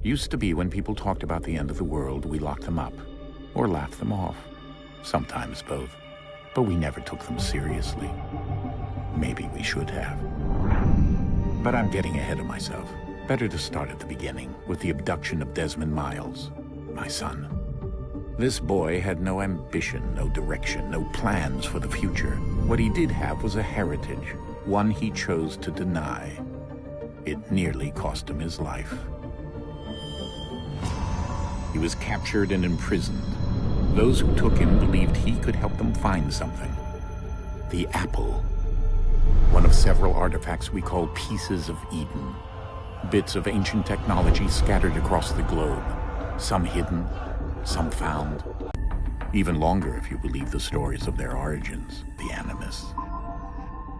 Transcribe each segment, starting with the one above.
Used to be when people talked about the end of the world, we locked them up. Or laughed them off. Sometimes both. But we never took them seriously. Maybe we should have. But I'm getting ahead of myself. Better to start at the beginning, with the abduction of Desmond Miles, my son. This boy had no ambition, no direction, no plans for the future. What he did have was a heritage, one he chose to deny. It nearly cost him his life. He was captured and imprisoned. Those who took him believed he could help them find something. The apple. One of several artifacts we call pieces of Eden. Bits of ancient technology scattered across the globe. Some hidden, some found. Even longer if you believe the stories of their origins, the Animus.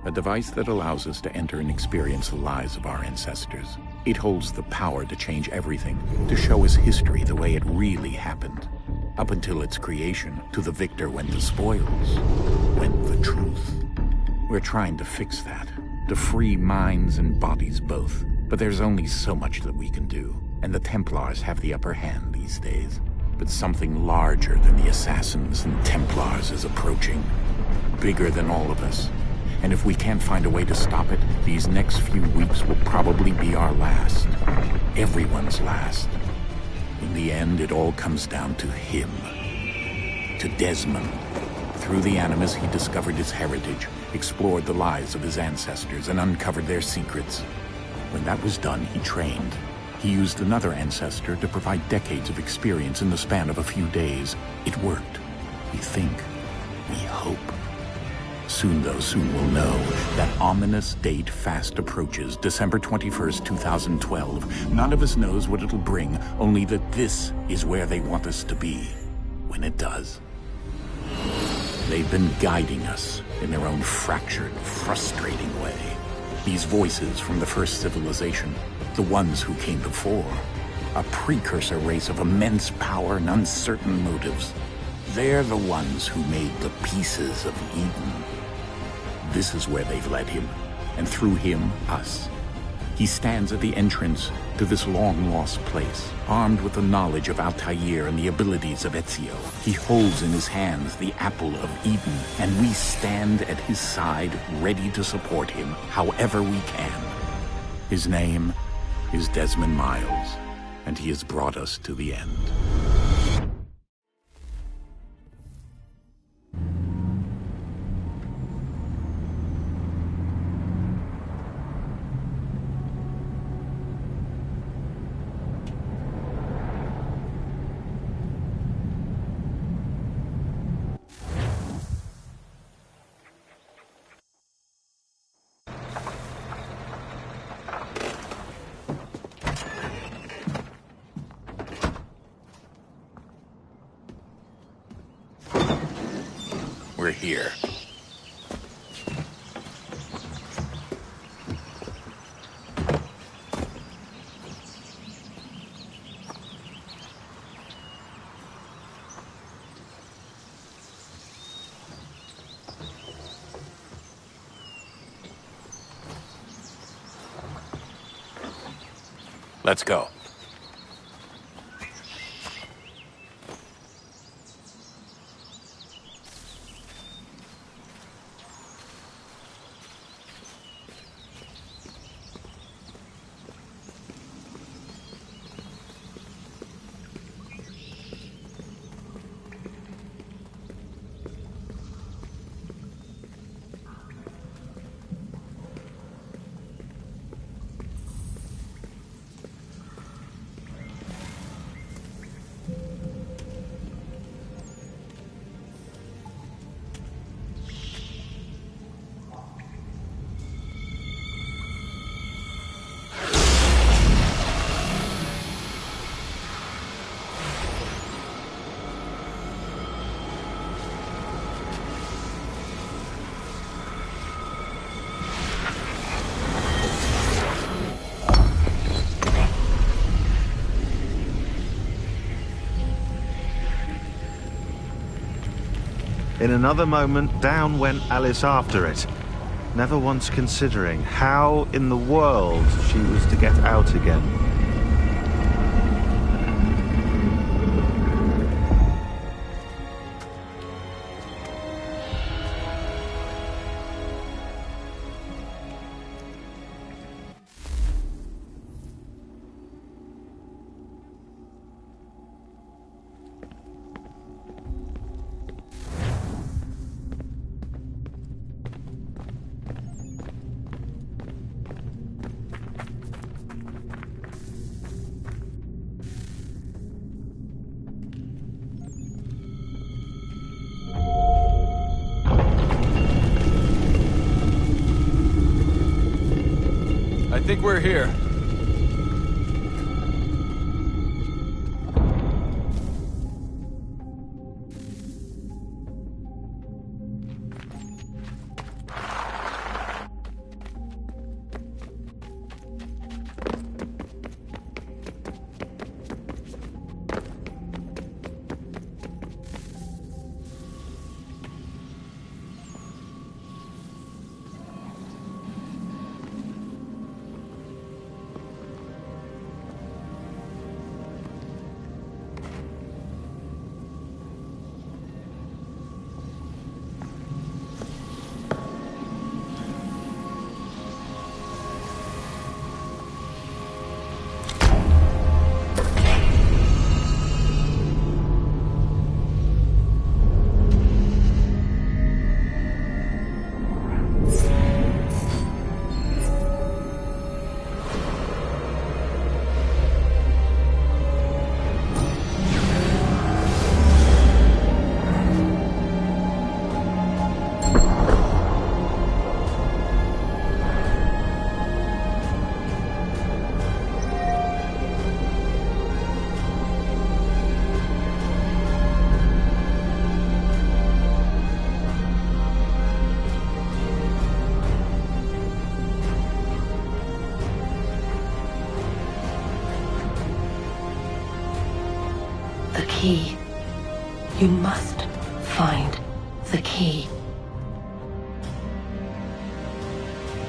A device that allows us to enter and experience the lives of our ancestors. It holds the power to change everything, to show us history the way it really happened. Up until its creation, to the victor went the spoils, went the truth. We're trying to fix that, to free minds and bodies both. But there's only so much that we can do, and the Templars have the upper hand these days. But something larger than the Assassins and Templars is approaching, bigger than all of us. And if we can't find a way to stop it, these next few weeks will probably be our last. Everyone's last. In the end, it all comes down to him. To Desmond. Through the Animus, he discovered his heritage, explored the lives of his ancestors, and uncovered their secrets. When that was done, he trained. He used another ancestor to provide decades of experience in the span of a few days. It worked. We think. We hope. Soon we'll know. That ominous date fast approaches, December 21st, 2012. None of us knows what it'll bring, only that this is where they want us to be, when it does. They've been guiding us in their own fractured, frustrating way. These voices from the first civilization, the ones who came before, a precursor race of immense power and uncertain motives. They're the ones who made the pieces of Eden. This is where they've led him, and through him, us. He stands at the entrance to this long-lost place, armed with the knowledge of Altair and the abilities of Ezio. He holds in his hands the apple of Eden, and we stand at his side, ready to support him, however we can. His name is Desmond Miles, and he has brought us to the end. We're here. Let's go. In another moment, down went Alice after it, never once considering how in the world she was to get out again. think we're here. The key. You must find the key.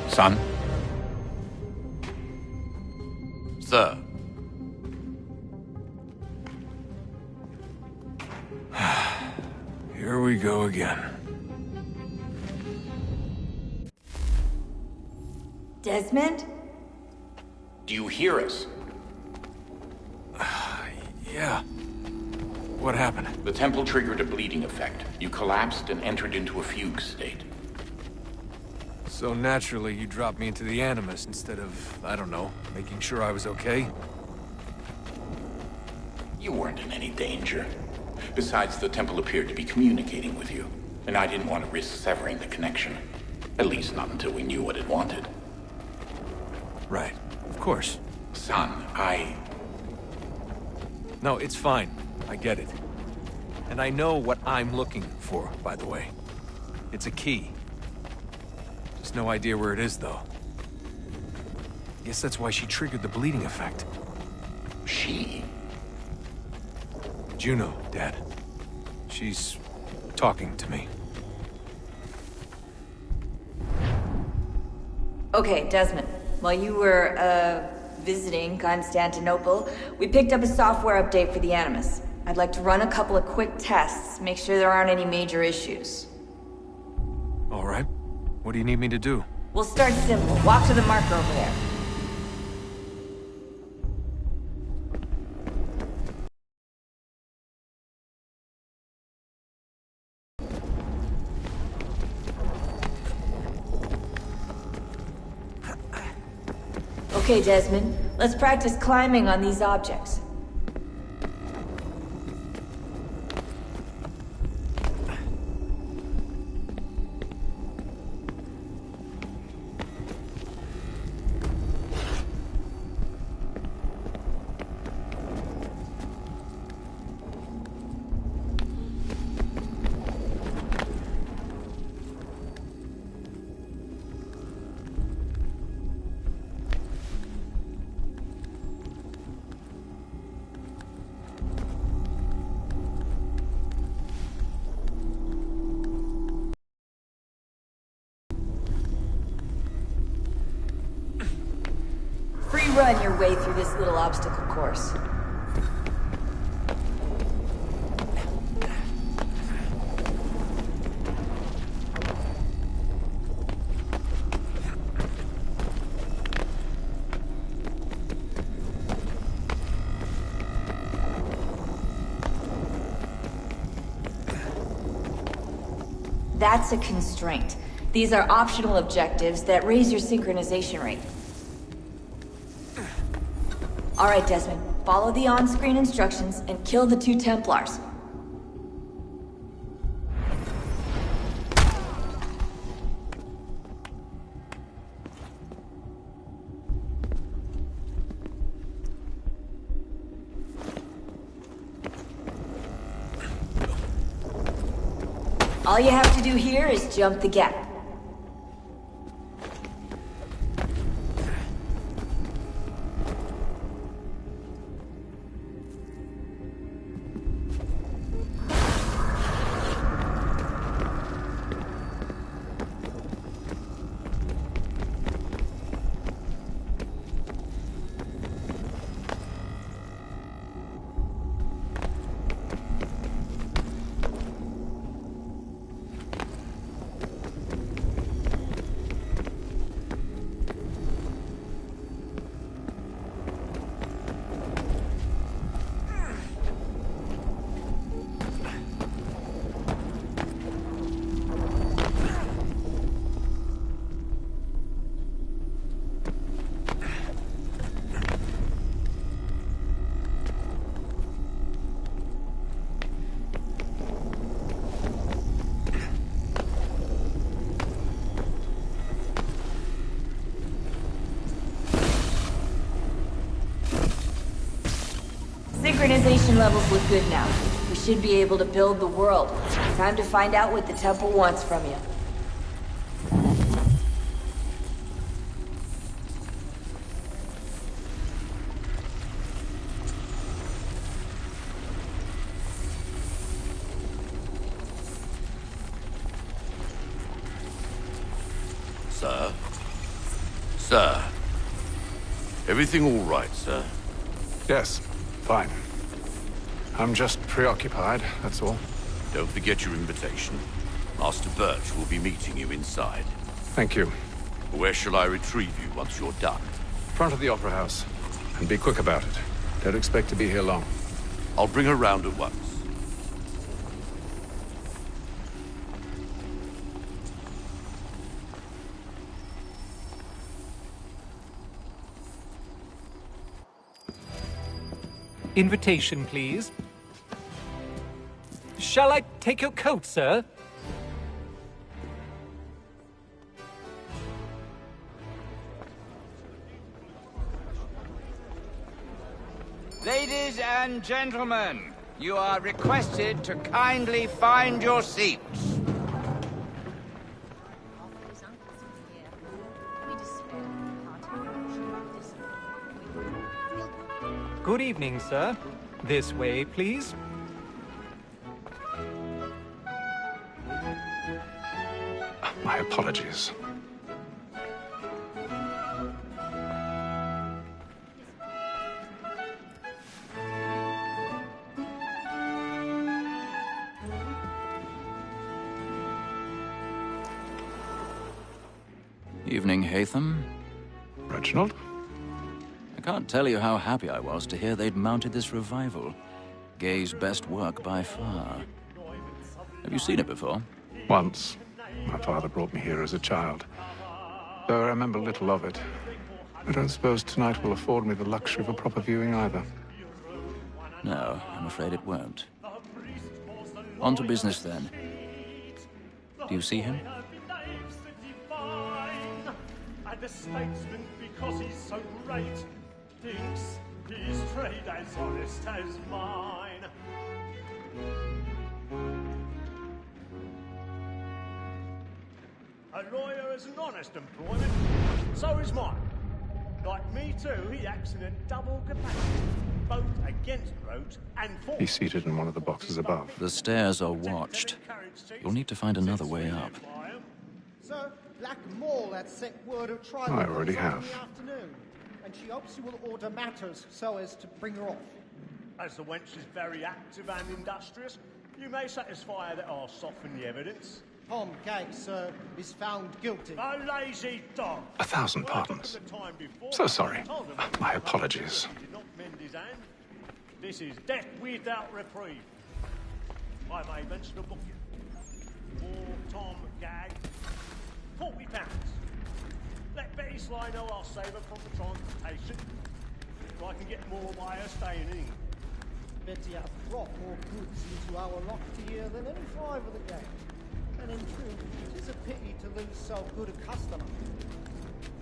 Son? Sir. Here we go again. Desmond? Do you hear us? Yeah. What happened? The temple triggered a bleeding effect. You collapsed and entered into a fugue state. So naturally, you dropped me into the Animus instead of, I don't know, making sure I was okay? You weren't in any danger. Besides, the temple appeared to be communicating with you, and I didn't want to risk severing the connection. At least not until we knew what it wanted. Right. Of course. Son, No, it's fine. I get it. And I know what I'm looking for, by the way. It's a key. Just no idea where it is, though. Guess that's why she triggered the bleeding effect. She? Juno, Dad. She's talking to me. Okay, Desmond. While you were, visiting Constantinople, we picked up a software update for the Animus. I'd like to run a couple of quick tests, make sure there aren't any major issues. All right. What do you need me to do? We'll start simple. Walk to the marker over there. Okay, Desmond. Let's practice climbing on these objects. Run your way through this little obstacle course. That's a constraint. These are optional objectives that raise your synchronization rate. All right, Desmond. Follow the on-screen instructions and kill the 2 Templars. All you have to do here is jump the gap. Synchronization levels look good now. We should be able to build the world. Time to find out what the temple wants from you. Sir? Sir? Everything all right, sir? Yes, fine. I'm just preoccupied, that's all. Don't forget your invitation. Master Birch will be meeting you inside. Thank you. Where shall I retrieve you once you're done? Front of the Opera House. And be quick about it. Don't expect to be here long. I'll bring her round at once. Invitation, please. Shall I take your coat, sir? Ladies and gentlemen, you are requested to kindly find your seats. Good evening, sir. This way, please. My apologies. Evening, Haytham. Reginald? I can't tell you how happy I was to hear they'd mounted this revival. Gay's best work by far. Have you seen it before? Once. My father brought me here as a child. Though I remember little of it. I don't suppose tonight will afford me the luxury of a proper viewing either. No, I'm afraid it won't. On to business then. Do you see him? And a statesman because he's so great thinks his trade as honest as mine. A lawyer is an honest employment, so is mine. Like me too, he acts in a double capacity, both against roads and for... He's seated in one of the boxes above. The stairs are watched. You'll need to find another way up. Sir, Black Mall had sent word of trial. I already have. In the afternoon, and she hopes you will order matters so as to bring her off. As the wench is very active and industrious, you may satisfy her that I'll soften the evidence. Tom Gates, sir, is found guilty. A lazy dog. 1,000 pardons. So sorry. My apologies. He did not mend his hand. This is death without reprieve. I may mention a book here. For Tom Gag, £40. Let Betty Sly know I'll save her from the transportation. So I can get more by her staying in. Betty hath brought more goods into our locked here than any five of the gang. And in truth, it is a pity to lose so good a customer.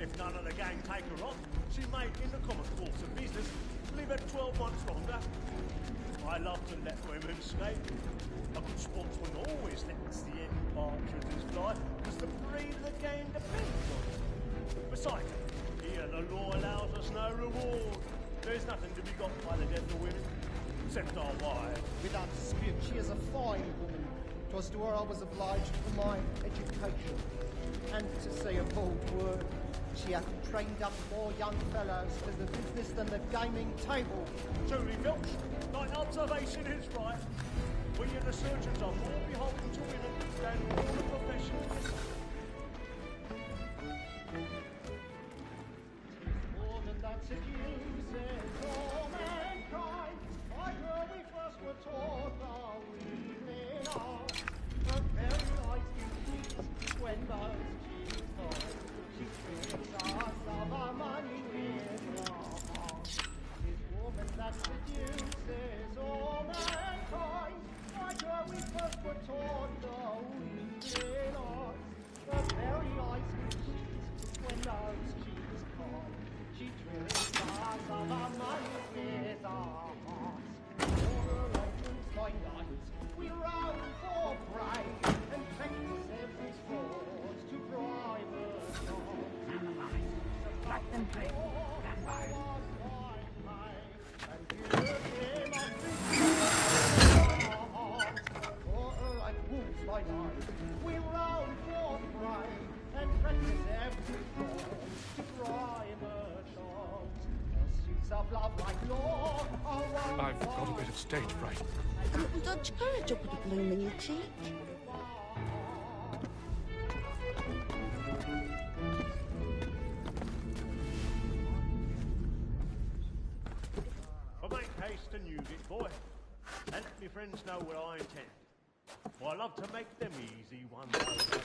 If none of the gang take her on, she may, in the common course of business, live her 12 months longer. I love to let women escape. A good sportsman always just lets the end partridges fly, because the breed of the game depends on it. Besides, here the law allows us no reward. There's nothing to be got by the death of women, except our wives. Without dispute, she is a fine woman. 'Twas to her I was obliged for my education. And to say a bold word, she hath trained up more young fellows to the business than the gaming table. Truly, Filch, thine observation is right. We and the surgeons are more beholden to women than all the professions beside. Woman that seduces all mankind, by her we first were taught our evening art. Her very eyes do cheat when those cheats fall. She tricks us of our money with her heart. This woman that seduces all mankind, by her we first were taught our evening art. Her very eyes do cheat when those cheats fall. She tricks us of our money with our hearts. For her entrance by night, we round for prey, and practice every sport to bribe her soul. Black and drink, vampires. And give him a big heart. For her like wolves by night, we round for prey, and practice every sport to bribe her soul. Pursuits of love like law are one. I've got a bit of stage fright. A little Dutch courage up with a bloom in your cheek. But make haste and use it, boy, and let me friends know what I intend. For I love to make them easy one way or another.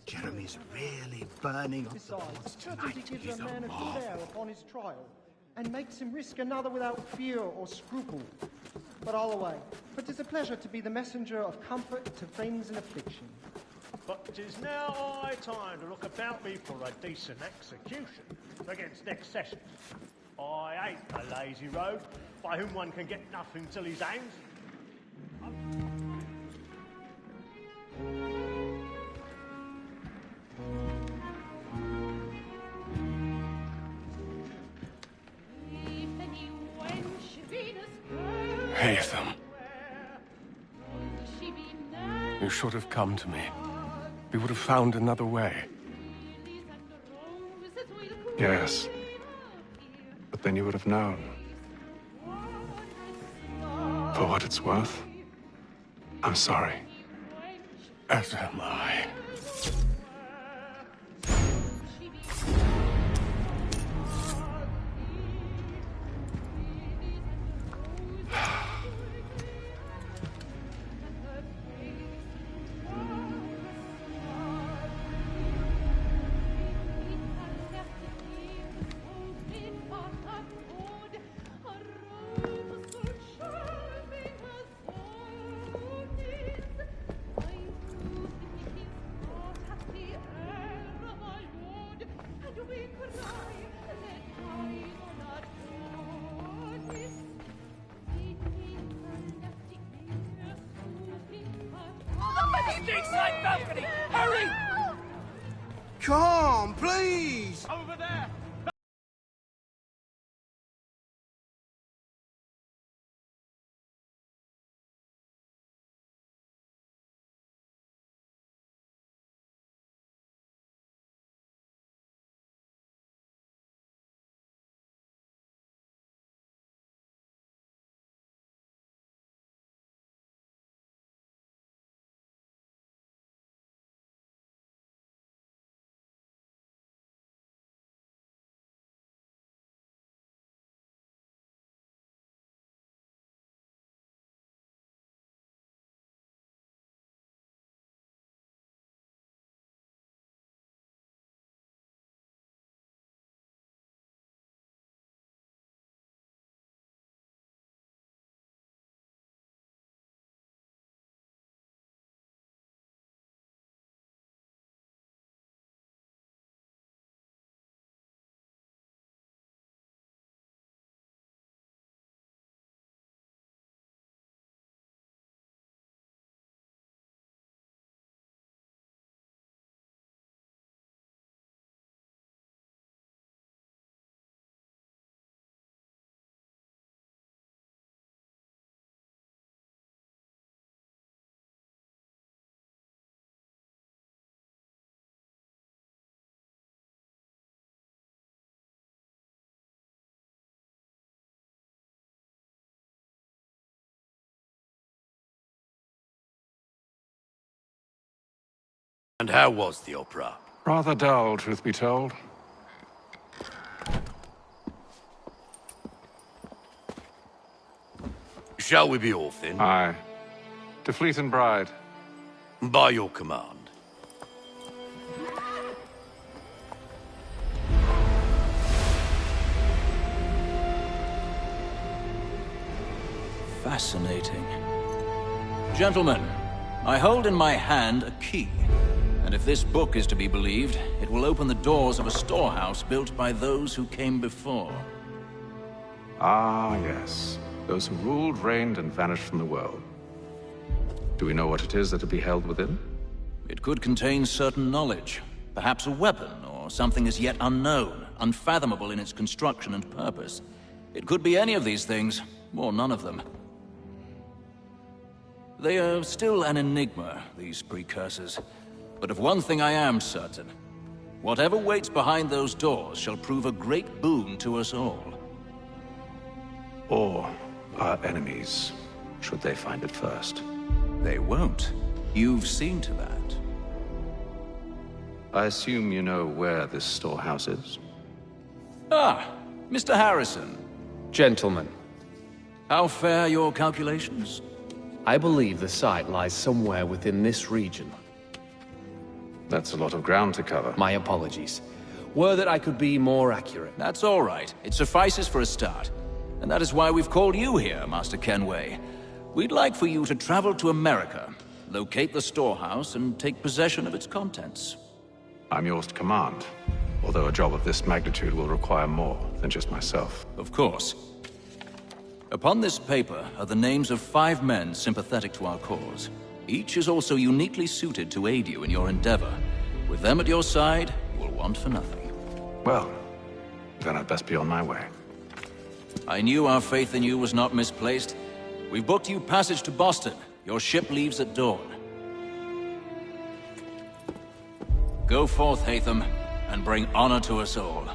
Jeremy's really burning up the Besides, boards certainty tonight. gives He's a man a a good air marvel. upon his trial, and makes him risk another without fear or scruple. But I'll away, for 'tis a pleasure to be the messenger of comfort to friends in affliction. But 'tis now high time to look about me for a decent execution against next session. I hate a lazy rogue by whom one can get nothing till he's hanged. Haytham. You should have come to me. We would have found another way. Yes. But then you would have known. For what it's worth, I'm sorry. As am I. Come, please! Over there! And how was the opera? Rather dull, truth be told. Shall we be off then? Aye. To Fleet and Bride. By your command. Fascinating. Gentlemen, I hold in my hand a key. And if this book is to be believed, it will open the doors of a storehouse built by those who came before. Ah, yes. Those who ruled, reigned, and vanished from the world. Do we know what it is that will be held within? It could contain certain knowledge. Perhaps a weapon, or something as yet unknown, unfathomable in its construction and purpose. It could be any of these things, or none of them. They are still an enigma, these precursors. But of one thing I am certain. Whatever waits behind those doors shall prove a great boon to us all. Or our enemies, should they find it first. They won't. You've seen to that. I assume you know where this storehouse is? Ah, Mr. Harrison. Gentlemen. How fare your calculations? I believe the site lies somewhere within this region. That's a lot of ground to cover. My apologies. Were that I could be more accurate. That's all right. It suffices for a start. And that is why we've called you here, Master Kenway. We'd like for you to travel to America, locate the storehouse, and take possession of its contents. I'm yours to command, although a job of this magnitude will require more than just myself. Of course. Upon this paper are the names of 5 men sympathetic to our cause. Each is also uniquely suited to aid you in your endeavor. With them at your side, you will want for nothing. Well, then I'd best be on my way. I knew our faith in you was not misplaced. We've booked you passage to Boston. Your ship leaves at dawn. Go forth, Hatham, and bring honor to us all.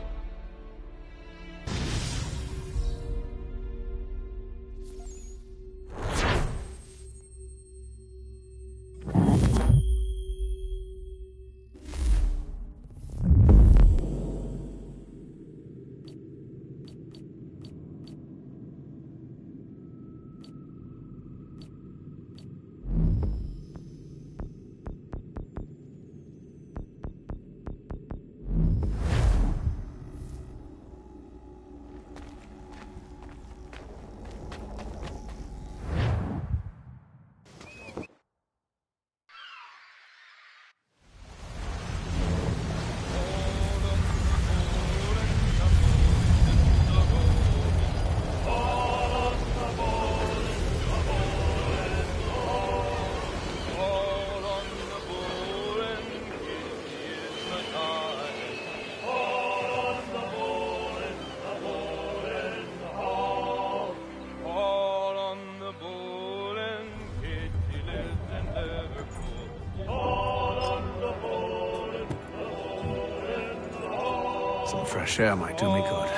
Some fresh air might do me good.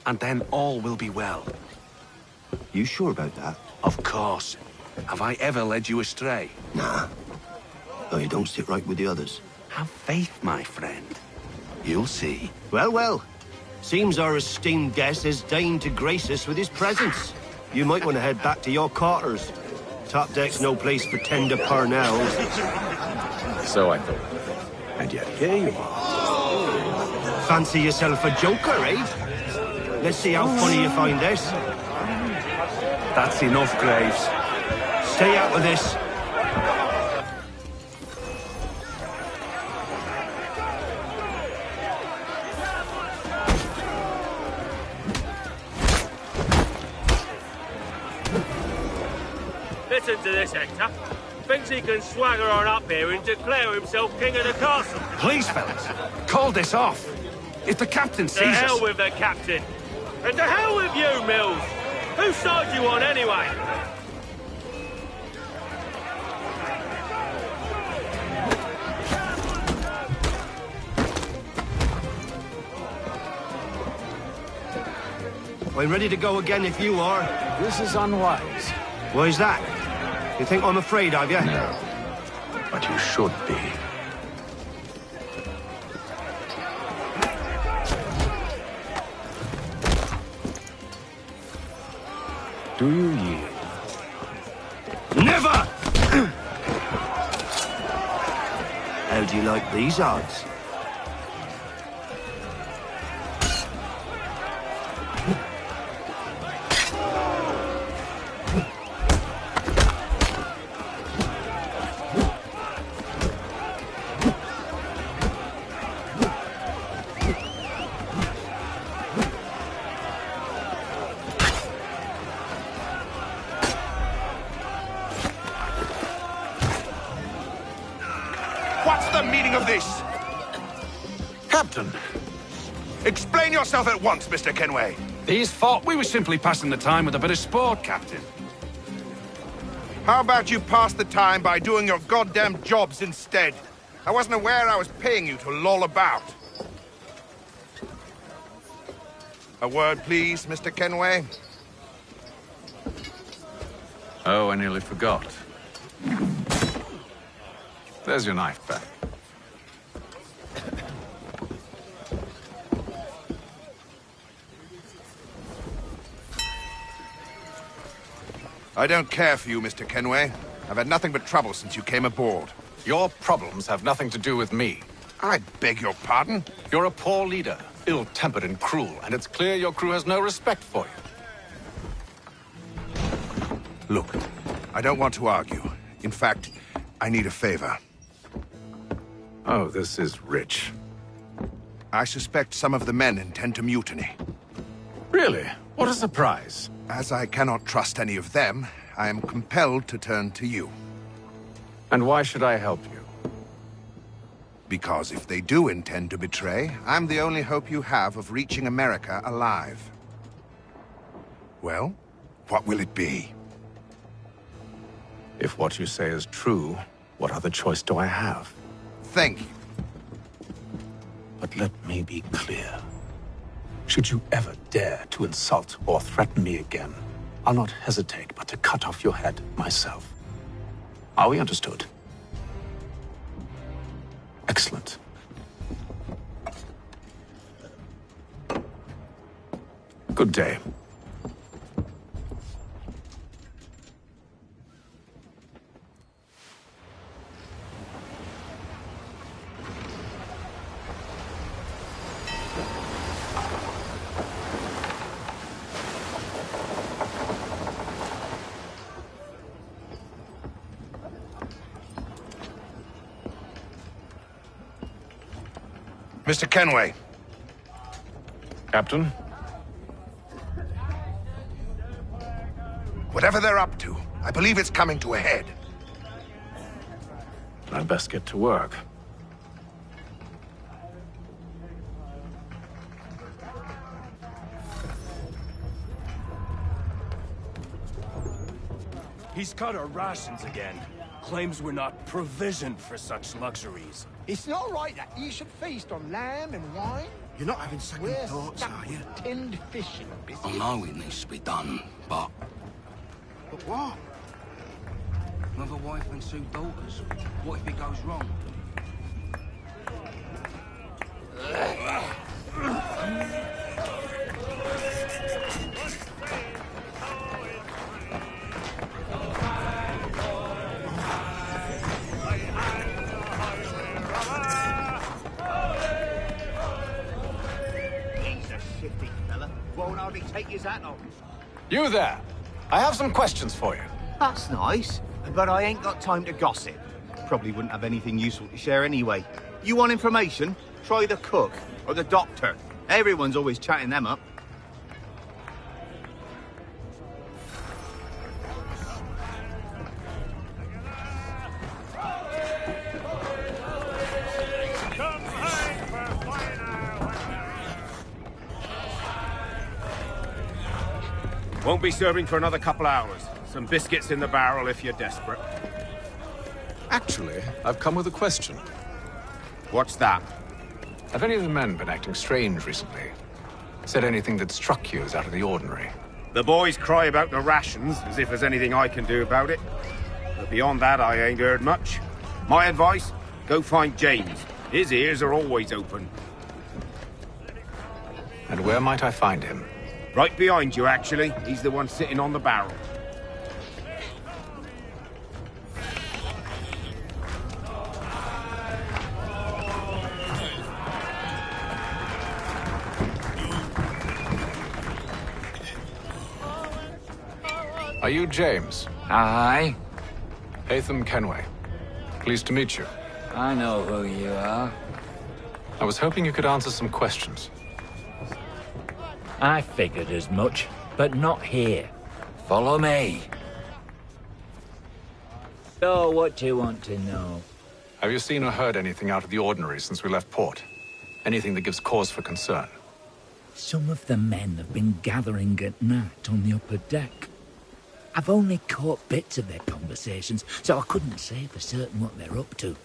And then all will be well. You sure about that? Of course. Have I ever led you astray? Nah. Though you don't sit right with the others. Have faith, my friend. You'll see. Well, well. Seems our esteemed guest has deigned to grace us with his presence. You might want to head back to your quarters. Top deck's no place for tender parnells. So I thought. And yet here you are. Fancy yourself a joker, eh? Let's see how funny you find this. That's enough, Graves. Stay out of this. Listen to this, Hector. Thinks he can swagger on up here and declare himself king of the castle. Please, fellas, call this off. If the captain sees us... To hell with the captain. And to hell with you, Mills. Whose side you on, anyway? I'm ready to go again if you are. This is unwise. Why's that? You think I'm afraid of you? No. But you should be. Do you yield? Never! How do you like these odds? What's the meaning of this? Captain! Explain yourself at once, Mr. Kenway. These folk, we were simply passing the time with a bit of sport, Captain. How about you pass the time by doing your goddamn jobs instead? I wasn't aware I was paying you to loll about. A word, please, Mr. Kenway. Oh, I nearly forgot. There's your knife back. I don't care for you, Mr. Kenway. I've had nothing but trouble since you came aboard. Your problems have nothing to do with me. I beg your pardon? You're a poor leader, ill-tempered and cruel, and it's clear your crew has no respect for you. Look, I don't want to argue. In fact, I need a favor. Oh, this is rich. I suspect some of the men intend to mutiny. Really? What a surprise. As I cannot trust any of them, I am compelled to turn to you. And why should I help you? Because if they do intend to betray, I'm the only hope you have of reaching America alive. Well, what will it be? If what you say is true, what other choice do I have? Thank you. But let me be clear. Should you ever dare to insult or threaten me again, I'll not hesitate but to cut off your head myself. Are we understood? Excellent. Good day. Mr. Kenway. Captain? Whatever they're up to, I believe it's coming to a head. I'd best get to work. He's cut our rations again. Claims we're not provisioned for such luxuries. It's not right that you should feast on lamb and wine. You're not having second thoughts, are you? Tinned fish and biscuits. I know it needs to be done, but... But what? Another wife and 2 daughters. What if it goes wrong? Won't hardly take his hat off. You there! I have some questions for you. That's nice, but I ain't got time to gossip. Probably wouldn't have anything useful to share anyway. You want information? Try the cook or the doctor. Everyone's always chatting them up. Won't be serving for another couple hours. Some biscuits in the barrel if you're desperate. Actually, I've come with a question. What's that? Have any of the men been acting strange recently? Said anything that struck you as out of the ordinary? The boys cry about the rations, as if there's anything I can do about it. But beyond that, I ain't heard much. My advice? Go find James. His ears are always open. And where might I find him? Right behind you, actually. He's the one sitting on the barrel. Are you James? Aye. Haytham Kenway. Pleased to meet you. I know who you are. I was hoping you could answer some questions. I figured as much, but not here. Follow me. So, what do you want to know? Have you seen or heard anything out of the ordinary since we left port? Anything that gives cause for concern? Some of the men have been gathering at night on the upper deck. I've only caught bits of their conversations, so I couldn't say for certain what they're up to.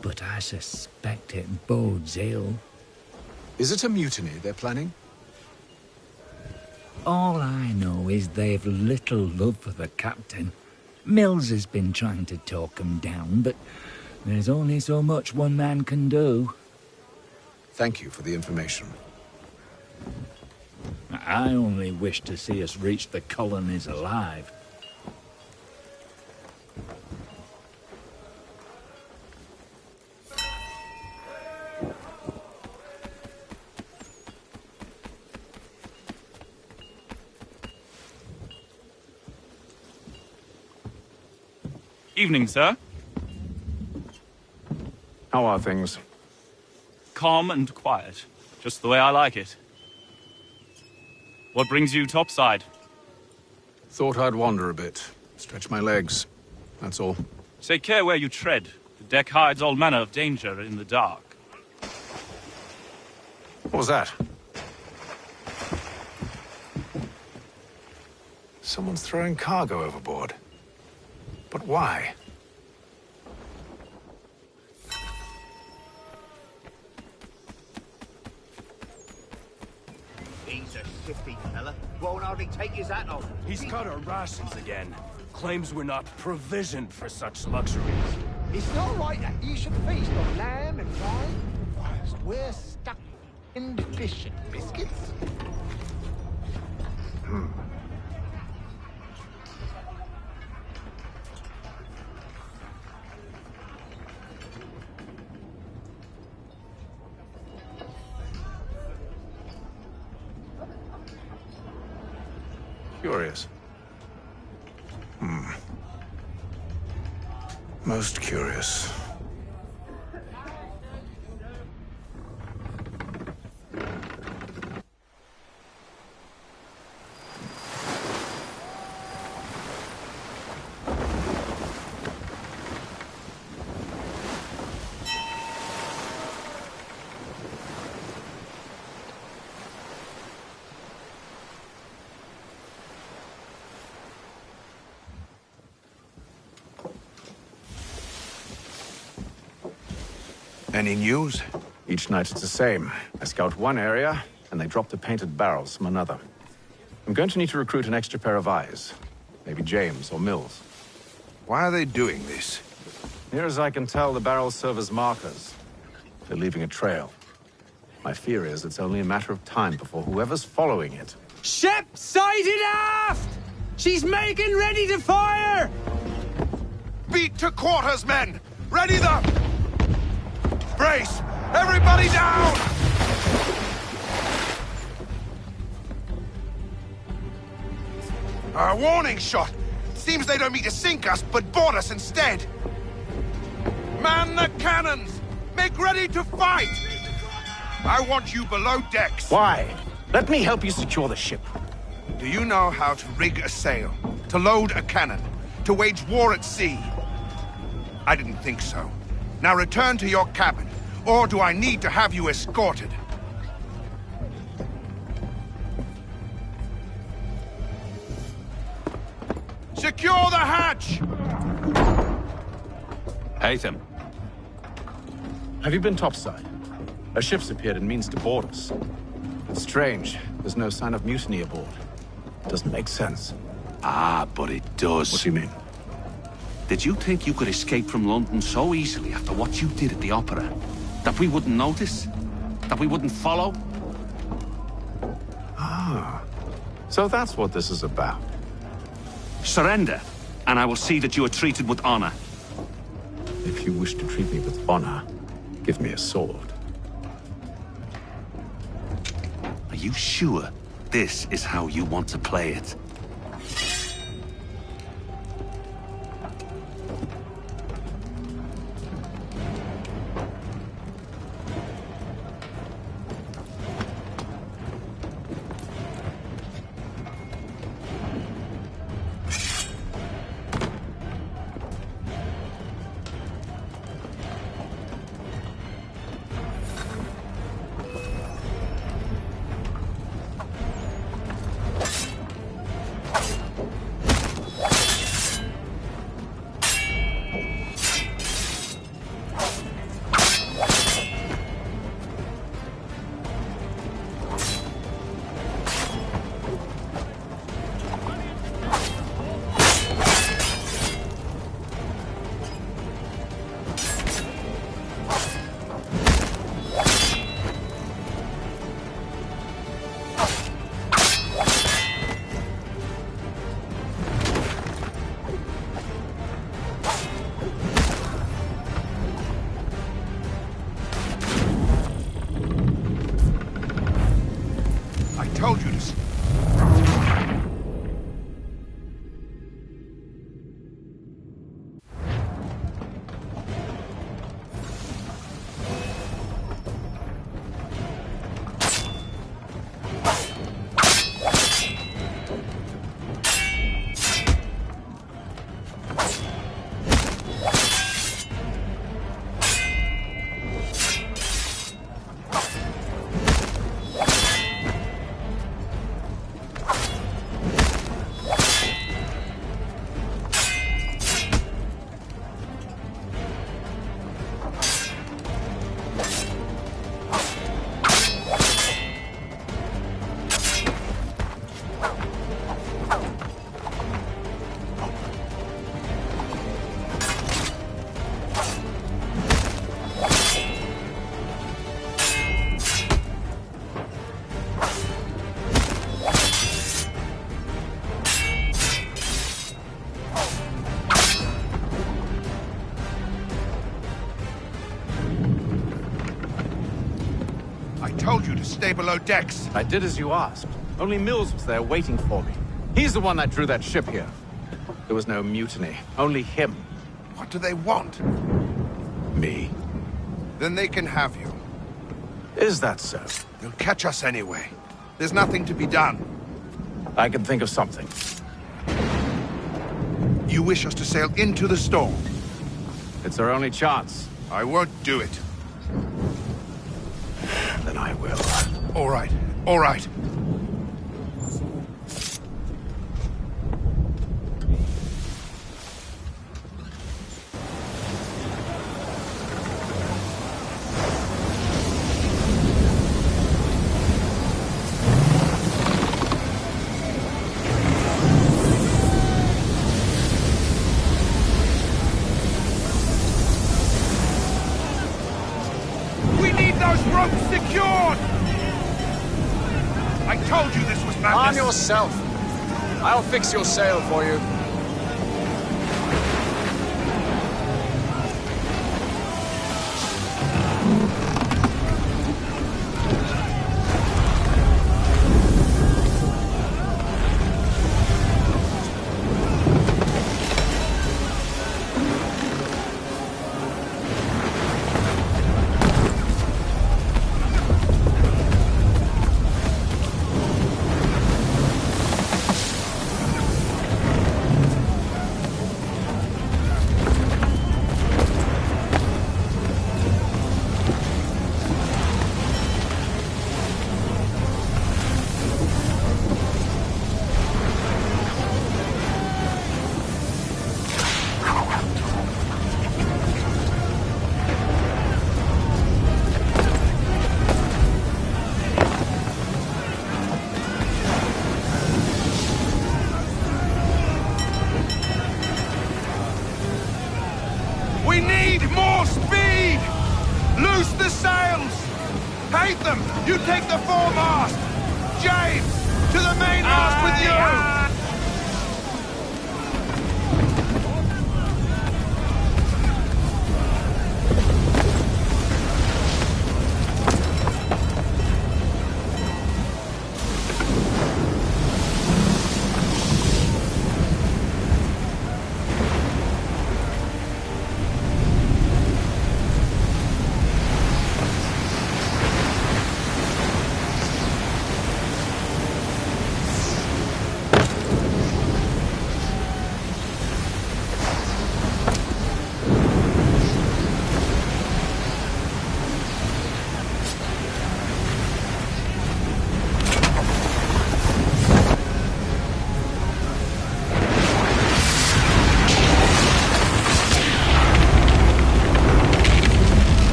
But I suspect it bodes ill. Is it a mutiny they're planning? All I know is they've little love for the captain. Mills has been trying to talk 'em down, but there's only so much one man can do. Thank you for the information. I only wish to see us reach the colonies alive. Evening, sir. How are things? Calm and quiet. Just the way I like it. What brings you topside? Thought I'd wander a bit. Stretch my legs. That's all. Take care where you tread. The deck hides all manner of danger in the dark. What was that? Someone's throwing cargo overboard. But why? He's a shifty fella. Won't hardly take his hat off. He's cut our rations again. Claims we're not provisioned for such luxuries. It's not right that you should feast on lamb and wine whilst we're stuck in fish and biscuits. Curious. Most curious. Any news? Each night it's the same. I scout one area, and they drop the painted barrels from another. I'm going to need to recruit an extra pair of eyes. Maybe James or Mills. Why are they doing this? Near as I can tell, the barrels serve as markers. They're leaving a trail. My fear is it's only a matter of time before whoever's following it... Ship sighted aft! She's making ready to fire! Beat to quarters, men! Ready the... Brace! Everybody down! A warning shot! Seems they don't mean to sink us, but board us instead! Man the cannons! Make ready to fight! I want you below decks! Why? Let me help you secure the ship. Do you know how to rig a sail? To load a cannon? To wage war at sea? I didn't think so. Now return to your cabin, or do I need to have you escorted? Secure the hatch! Haytham. Have you been topside? A ship's appeared and means to board us. Strange. There's no sign of mutiny aboard. Doesn't make sense. Ah, but it does. What do you mean? Did you think you could escape from London so easily after what you did at the opera? That we wouldn't notice? That we wouldn't follow? Ah. So that's what this is about. Surrender, and I will see that you are treated with honor. If you wish to treat me with honor, give me a sword. Are you sure this is how you want to play it? Stay below decks. I did as you asked. Only Mills was there waiting for me. He's the one that drew that ship here. There was no mutiny. Only him. What do they want? Me. Then they can have you. Is that so? They'll catch us anyway. There's nothing to be done. I can think of something. You wish us to sail into the storm? It's our only chance. I won't do it. Then I will. All right. All right. Arm yourself. I'll fix your sail for you.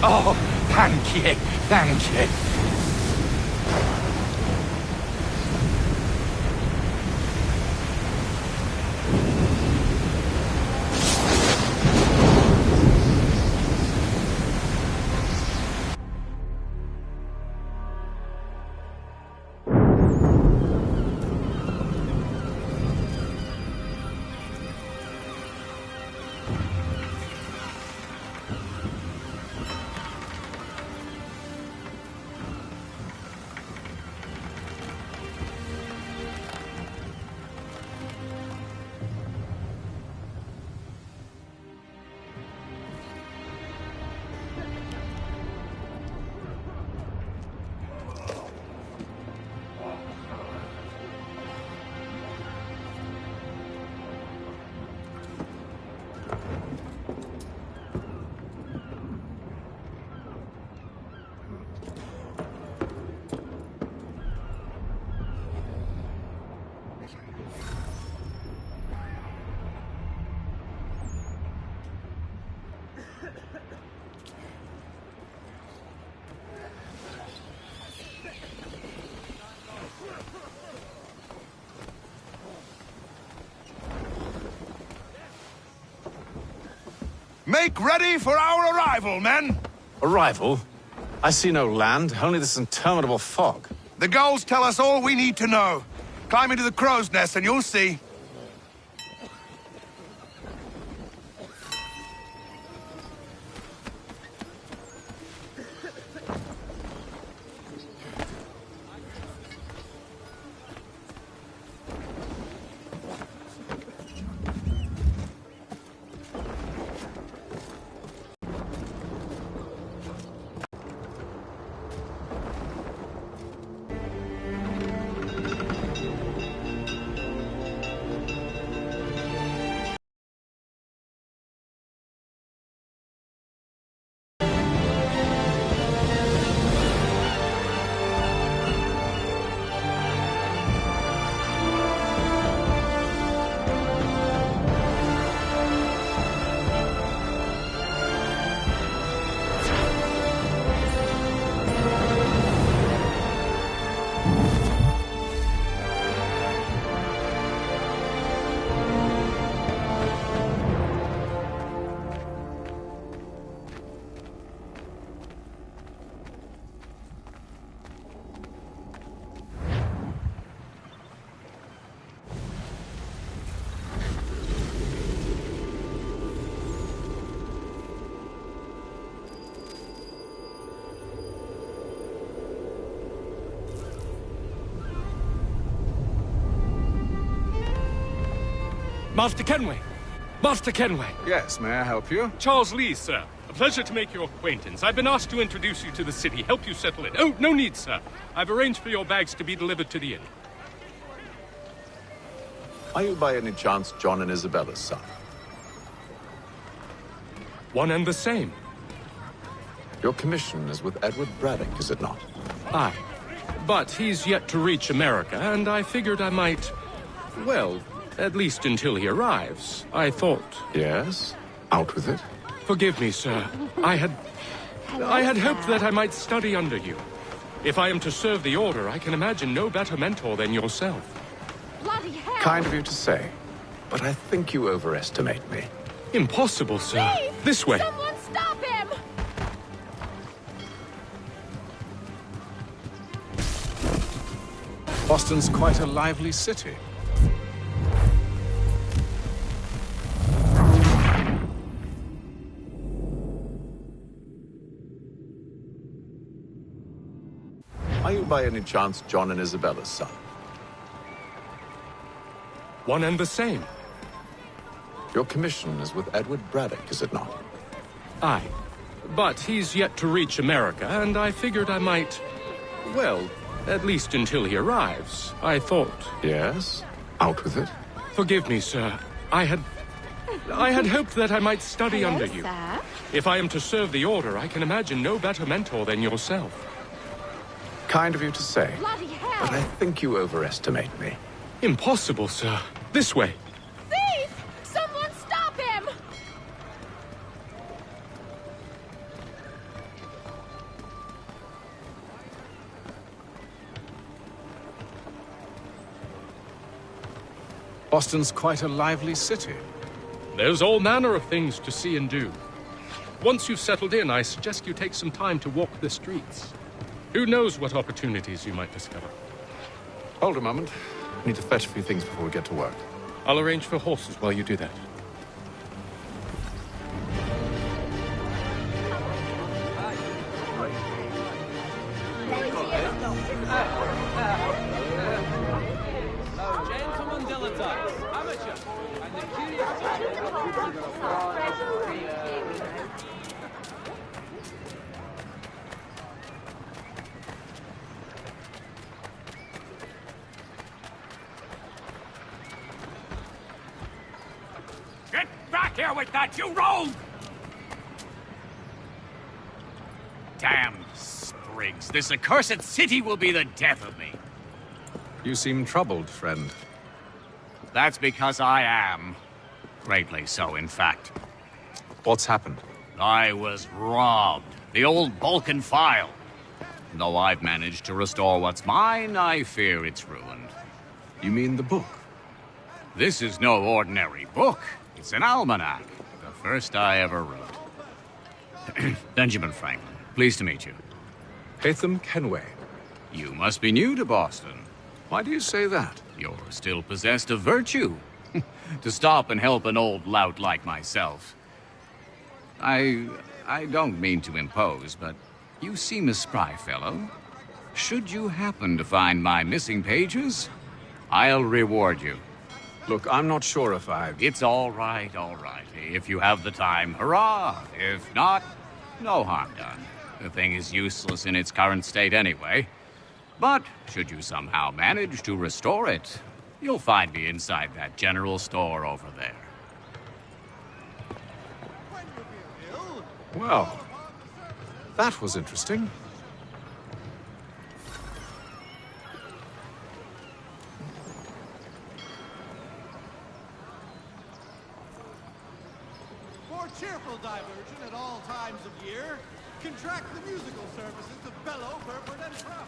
Oh, thank you, thank you. Make ready for our arrival, men! Arrival? I see no land, only this interminable fog. The gulls tell us all we need to know. Climb into the crow's nest and you'll see. Master Kenway! Master Kenway! Yes, may I help you? Charles Lee, sir. A pleasure to make your acquaintance. I've been asked to introduce you to the city, help you settle it. Oh, no need, sir. I've arranged for your bags to be delivered to the inn. Are you by any chance John and Isabella's son? One and the same. Your commission is with Edward Braddock, is it not? Aye. But he's yet to reach America, and I figured I might... well, at least until he arrives, I thought... Yes? Out with it. Forgive me, sir. I had hoped that I might study under you. If I am to serve the Order, I can imagine no better mentor than yourself. Bloody hell! Kind of you to say, but I think you overestimate me. Impossible, sir. Please! This way. Someone stop him! Boston's quite a lively city. Are you by any chance John and Isabella's son? One and the same. Your commission is with Edward Braddock, is it not? Aye. But he's yet to reach America, and I figured I might... well, at least until he arrives, I thought... Yes? Out with it. Forgive me, sir. I had hoped that I might study under you. Sir? If I am to serve the Order, I can imagine no better mentor than yourself. Kind of you to say, Bloody hell! but I think you overestimate me. Impossible, sir. This way. Thief! Someone stop him! Boston's quite a lively city. There's all manner of things to see and do. Once you've settled in, I suggest you take some time to walk the streets. Who knows what opportunities you might discover. Hold a moment. I need to fetch a few things before we get to work. I'll arrange for horses while you do that. Gentlemen dilettantes, amateur, and the curious... Get back here with that, you rogue! Damn sprigs. This accursed city will be the death of me. You seem troubled, friend. That's because I am. Greatly so, in fact. What's happened? I was robbed. The old Balkan file. Though I've managed to restore what's mine, I fear it's ruined. You mean the book? This is no ordinary book. It's an almanac. The first I ever wrote. Benjamin Franklin, pleased to meet you. Hatham Kenway. You must be new to Boston. Why do you say that? You're still possessed of virtue. To stop and help an old lout like myself. I don't mean to impose, but you seem a spry fellow. Should you happen to find my missing pages, I'll reward you. Look, I'm not sure if It's all right, all right. If you have the time, hurrah! If not, no harm done. The thing is useless in its current state anyway. But should you somehow manage to restore it, you'll find me inside that general store over there. Well, that was interesting. For cheerful diversion at all times of year, contract the musical services of Bellow, Burford, and Prout.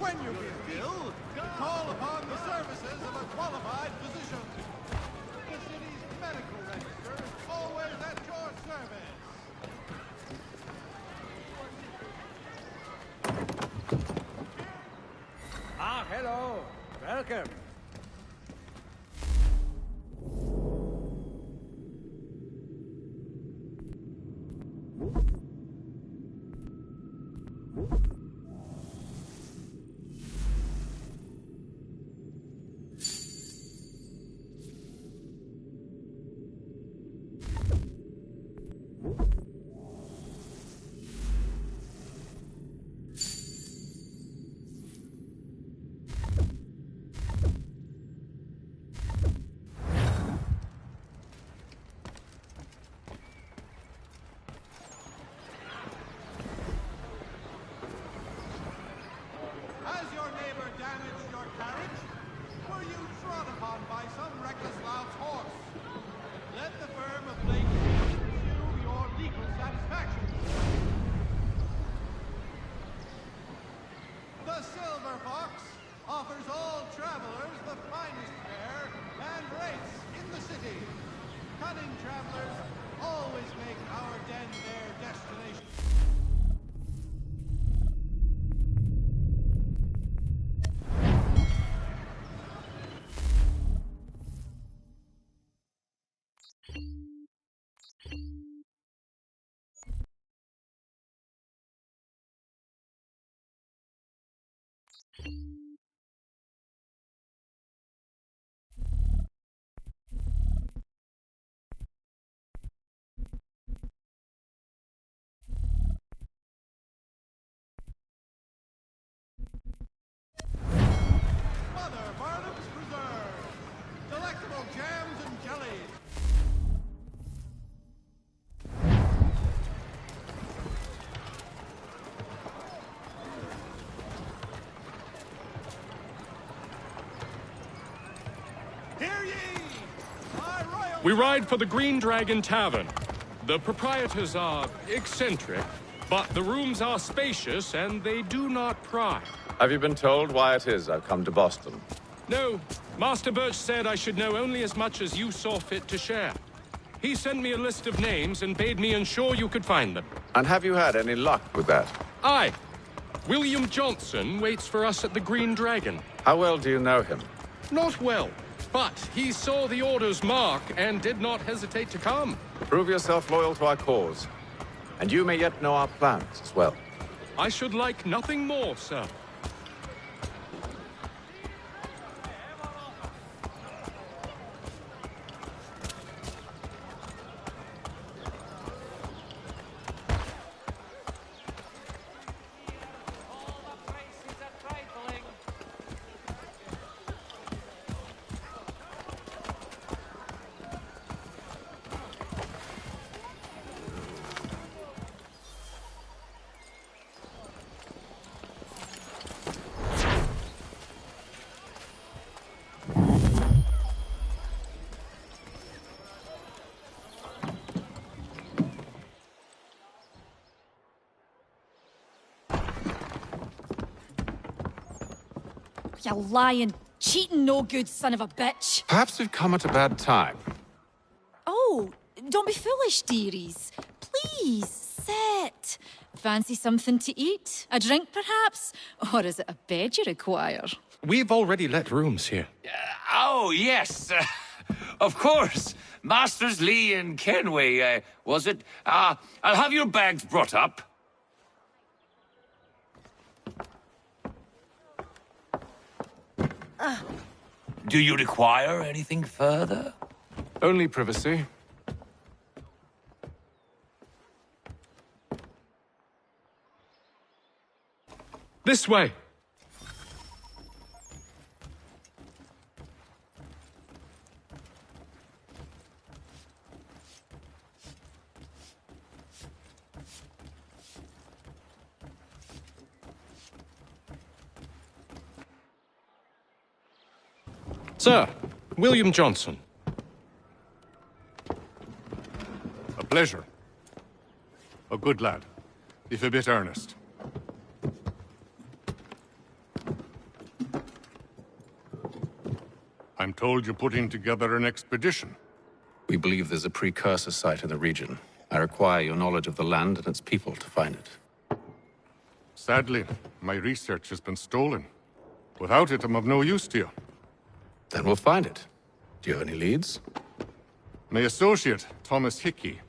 when you will call upon the services of a qualified physician. The city's medical register is always at your service. Ah, hello. Welcome. Has your neighbor damaged your carriage? Were you trod upon by some reckless lout's horse? Let the firm of Blake pursue your legal satisfaction. The Silver Fox offers all travelers the finest fare and rates in the city. Cunning travelers always make our den their destination. Mother Barnum's Preserve. Delectable jams and jellies. Hear ye! My royal... We ride for the Green Dragon Tavern. The proprietors are eccentric, but the rooms are spacious and they do not pry. Have you been told why it is I've come to Boston? No, Master Birch said I should know only as much as you saw fit to share. He sent me a list of names and bade me ensure you could find them. And have you had any luck with that? Aye. William Johnson waits for us at the Green Dragon. How well do you know him? Not well, but he saw the order's mark and did not hesitate to come. Prove yourself loyal to our cause. And you may yet know our plans as well. I should like nothing more, sir. You lying, cheating, no good son of a bitch. Perhaps we've come at a bad time. Oh, don't be foolish, dearies. Please, sit. Fancy something to eat? A drink, perhaps? Or is it a bed you require? We've already let rooms here. Oh, yes. Of course. Masters Lee and Kenway, was it? I'll have your bags brought up. Do you require anything further? Only privacy. This way. Sir, William Johnson. A pleasure. A good lad, if a bit earnest. I'm told you're putting together an expedition. We believe there's a precursor site in the region. I require your knowledge of the land and its people to find it. Sadly, my research has been stolen. Without it, I'm of no use to you. Then we'll find it. Do you have any leads? My associate, Thomas Hickey,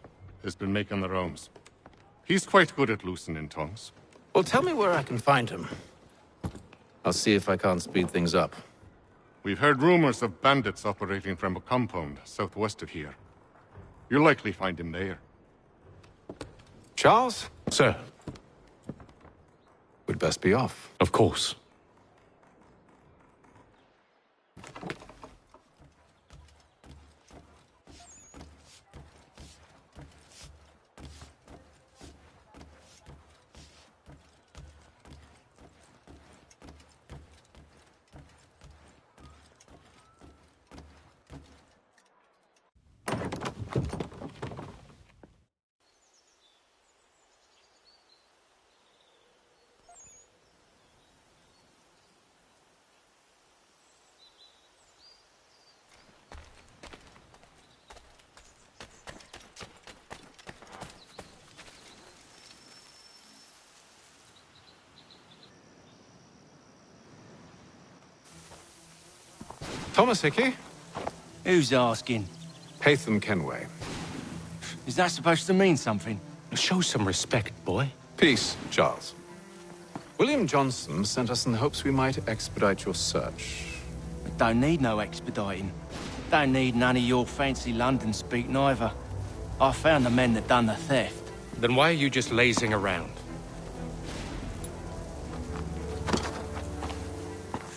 has been making the rounds. He's quite good at loosening tongues. Well, tell me where I can find him. I'll see if I can't speed things up. We've heard rumors of bandits operating from a compound southwest of here. You'll likely find him there. Charles? Sir. We'd best be off. Of course. Thomas Hickey? Who's asking? Haytham Kenway. Is that supposed to mean something? Show some respect, boy. Peace, Charles. William Johnson sent us in the hopes we might expedite your search. Don't need no expediting. Don't need none of your fancy London speak neither. I found the men that done the theft. Then why are you just lazing around?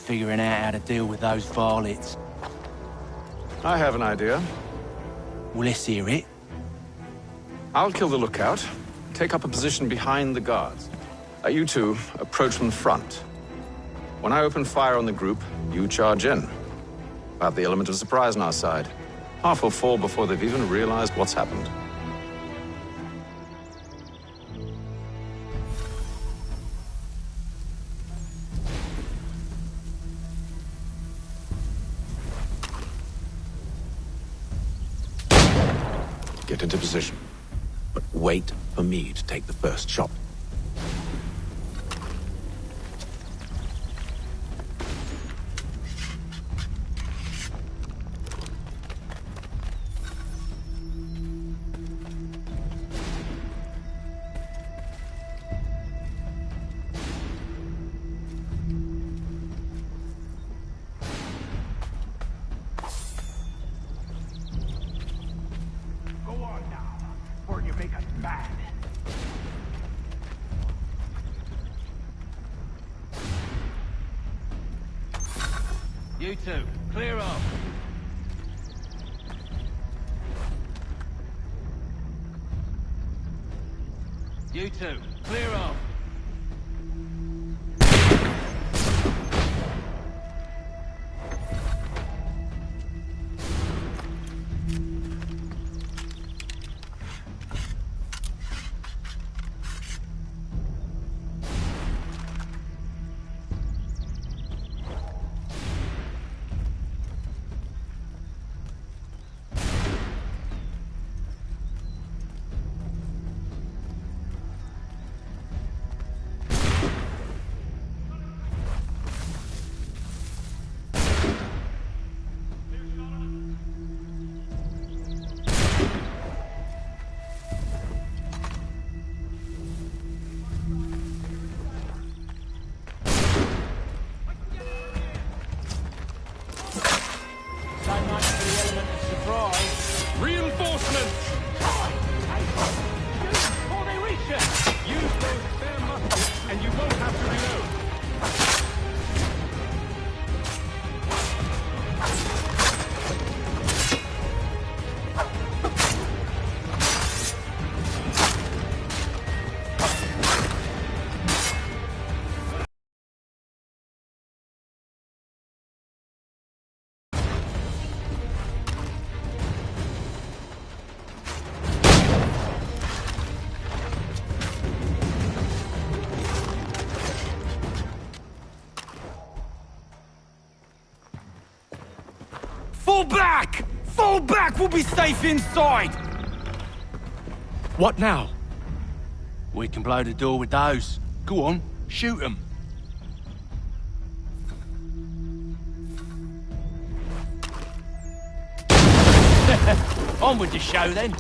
Figuring out how to deal with those varlets. I have an idea. Well, let's hear it. I'll kill the lookout, take up a position behind the guards. You two approach from the front. When I open fire on the group, you charge in. I have the element of surprise on our side. Half will fall before they've even realized what's happened. Get into position, but wait for me to take the first shot. You two, clear off. You two, clear off. Fall back! Fall back! We'll be safe inside! What now? We can blow the door with those. Go on, shoot them. On with the show, then.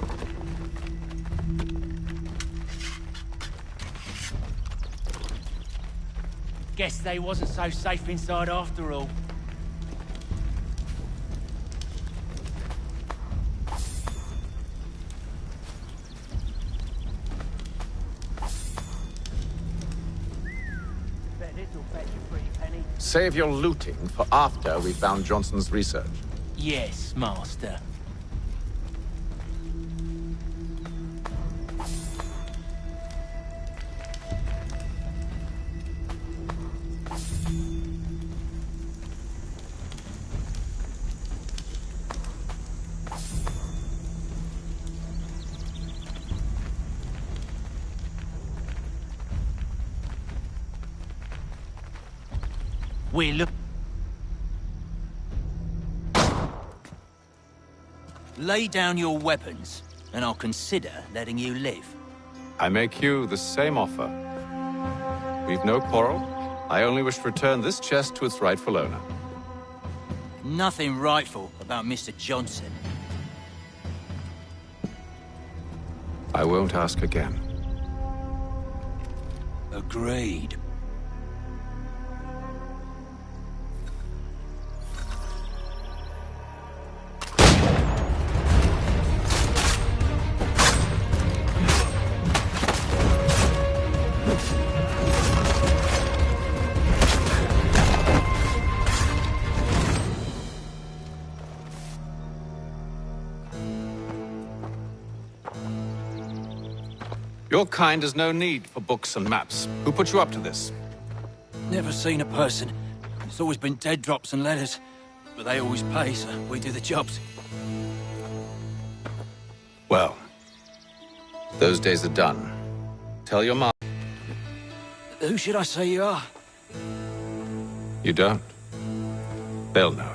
Guess they wasn't so safe inside after all. Save your looting for after we found Johnson's research. Yes, Master. We look. Lay down your weapons, and I'll consider letting you live. I make you the same offer. We've no quarrel. I only wish to return this chest to its rightful owner. Nothing rightful about Mr. Johnson. I won't ask again. Agreed. Your kind has no need for books and maps. Who put you up to this? Never seen a person. It's always been dead drops and letters. But they always pay, so we do the jobs. Well, those days are done. Tell your mom. Who should I say you are? You don't? They'll know.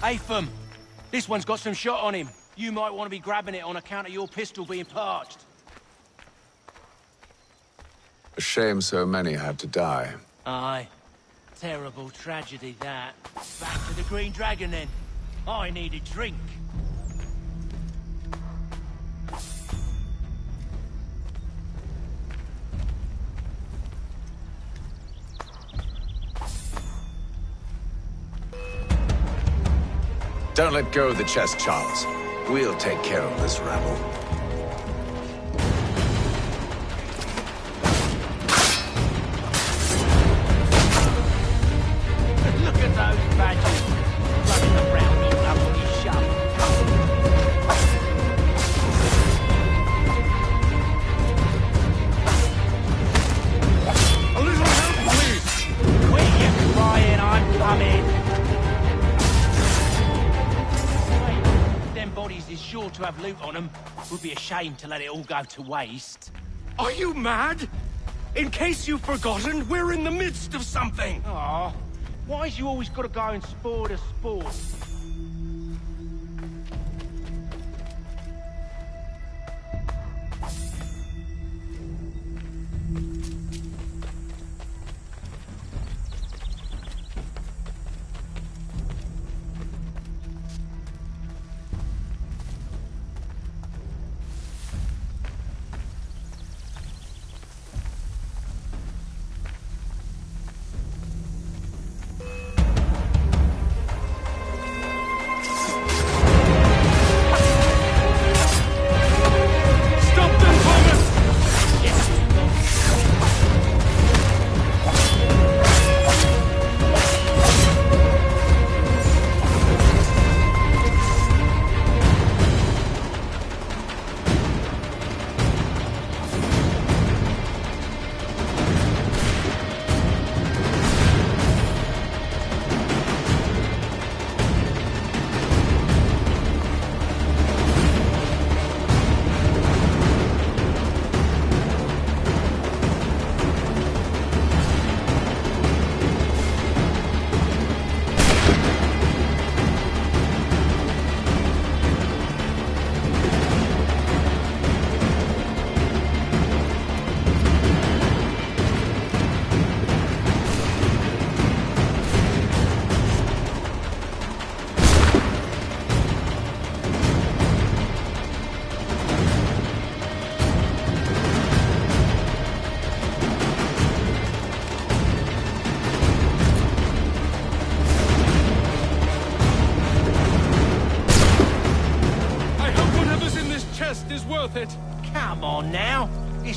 Apham! This one's got some shot on him. You might want to be grabbing it on account of your pistol being parched. A shame so many had to die. Aye. Terrible tragedy, that. Back to the Green Dragon, then. I need a drink. Don't let go of the chest, Charles. We'll take care of this rabble. Look at those badges running around all up on his shove. A little help, please! Quit your crying, I'm coming! Bodies is sure to have loot on them. Would be a shame to let it all go to waste. Are you mad? In case you've forgotten, we're in the midst of something! Aw, why's you always gotta go and spoil the sport?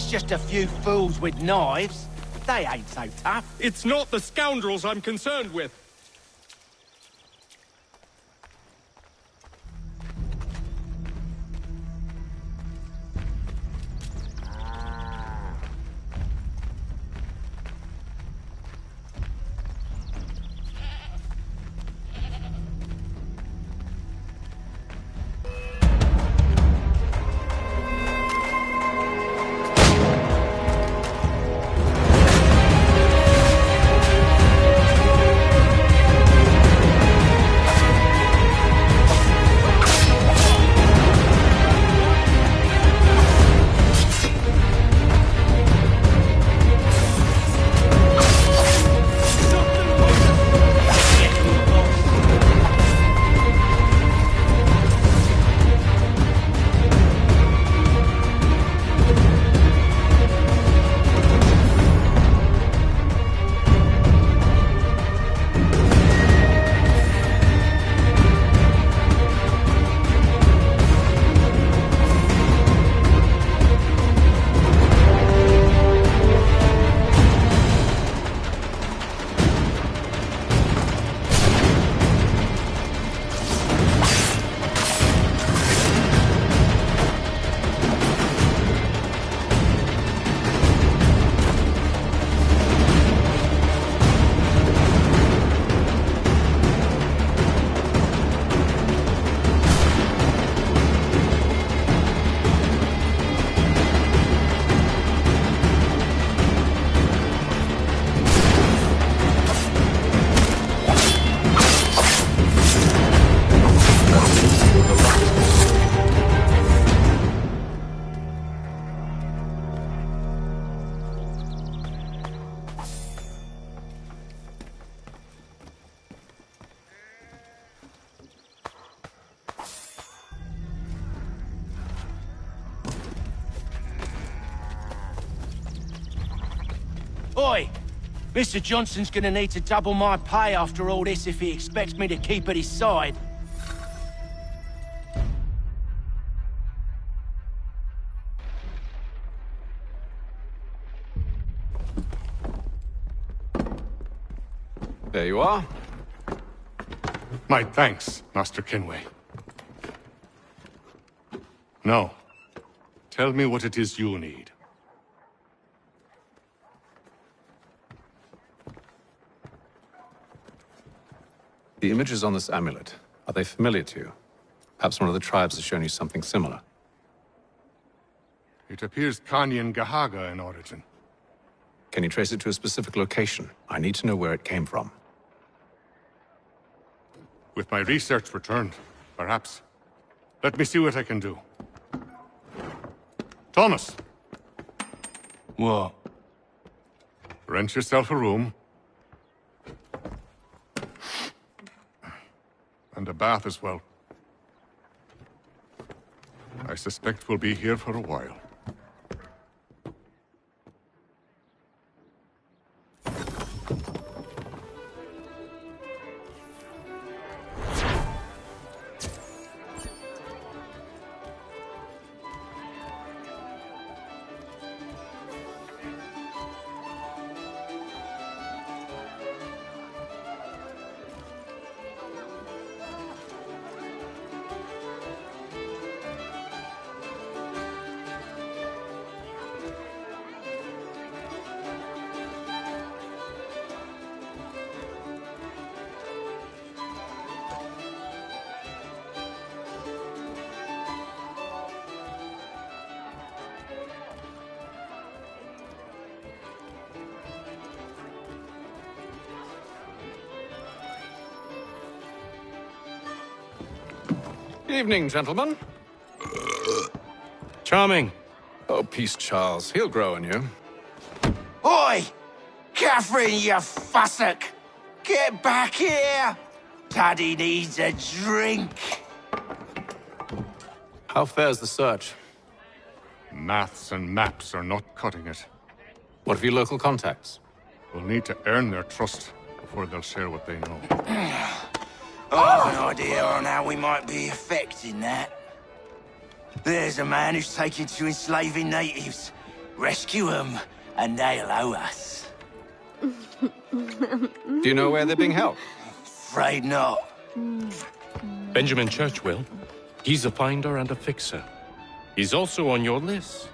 it's just a few fools with knives. They ain't so tough. It's not the scoundrels I'm concerned with. Oi! Mr. Johnson's gonna need to double my pay after all this if he expects me to keep at his side. There you are. My thanks, Master Kenway. Now, tell me what it is you need. The images on this amulet, are they familiar to you? Perhaps one of the tribes has shown you something similar. It appears Kanyan Gahaga in origin. Can you trace it to a specific location? I need to know where it came from. With my research returned, perhaps. Let me see what I can do. Thomas! What? Rent yourself a room. And a bath as well. I suspect we'll be here for a while. Evening, gentlemen. Charming. Oh, peace, Charles. He'll grow on you. Oi! Catherine, you fussock! Get back here! Daddy needs a drink. How fares the search? Maths and maps are not cutting it. What of your local contacts? We'll need to earn their trust before they'll share what they know. I have an idea on how we might be affecting that. There's a man who's taken to enslaving natives. Rescue them, and they'll owe us. Do you know where they're being held? Afraid not. Benjamin Church will. He's a finder and a fixer. He's also on your list.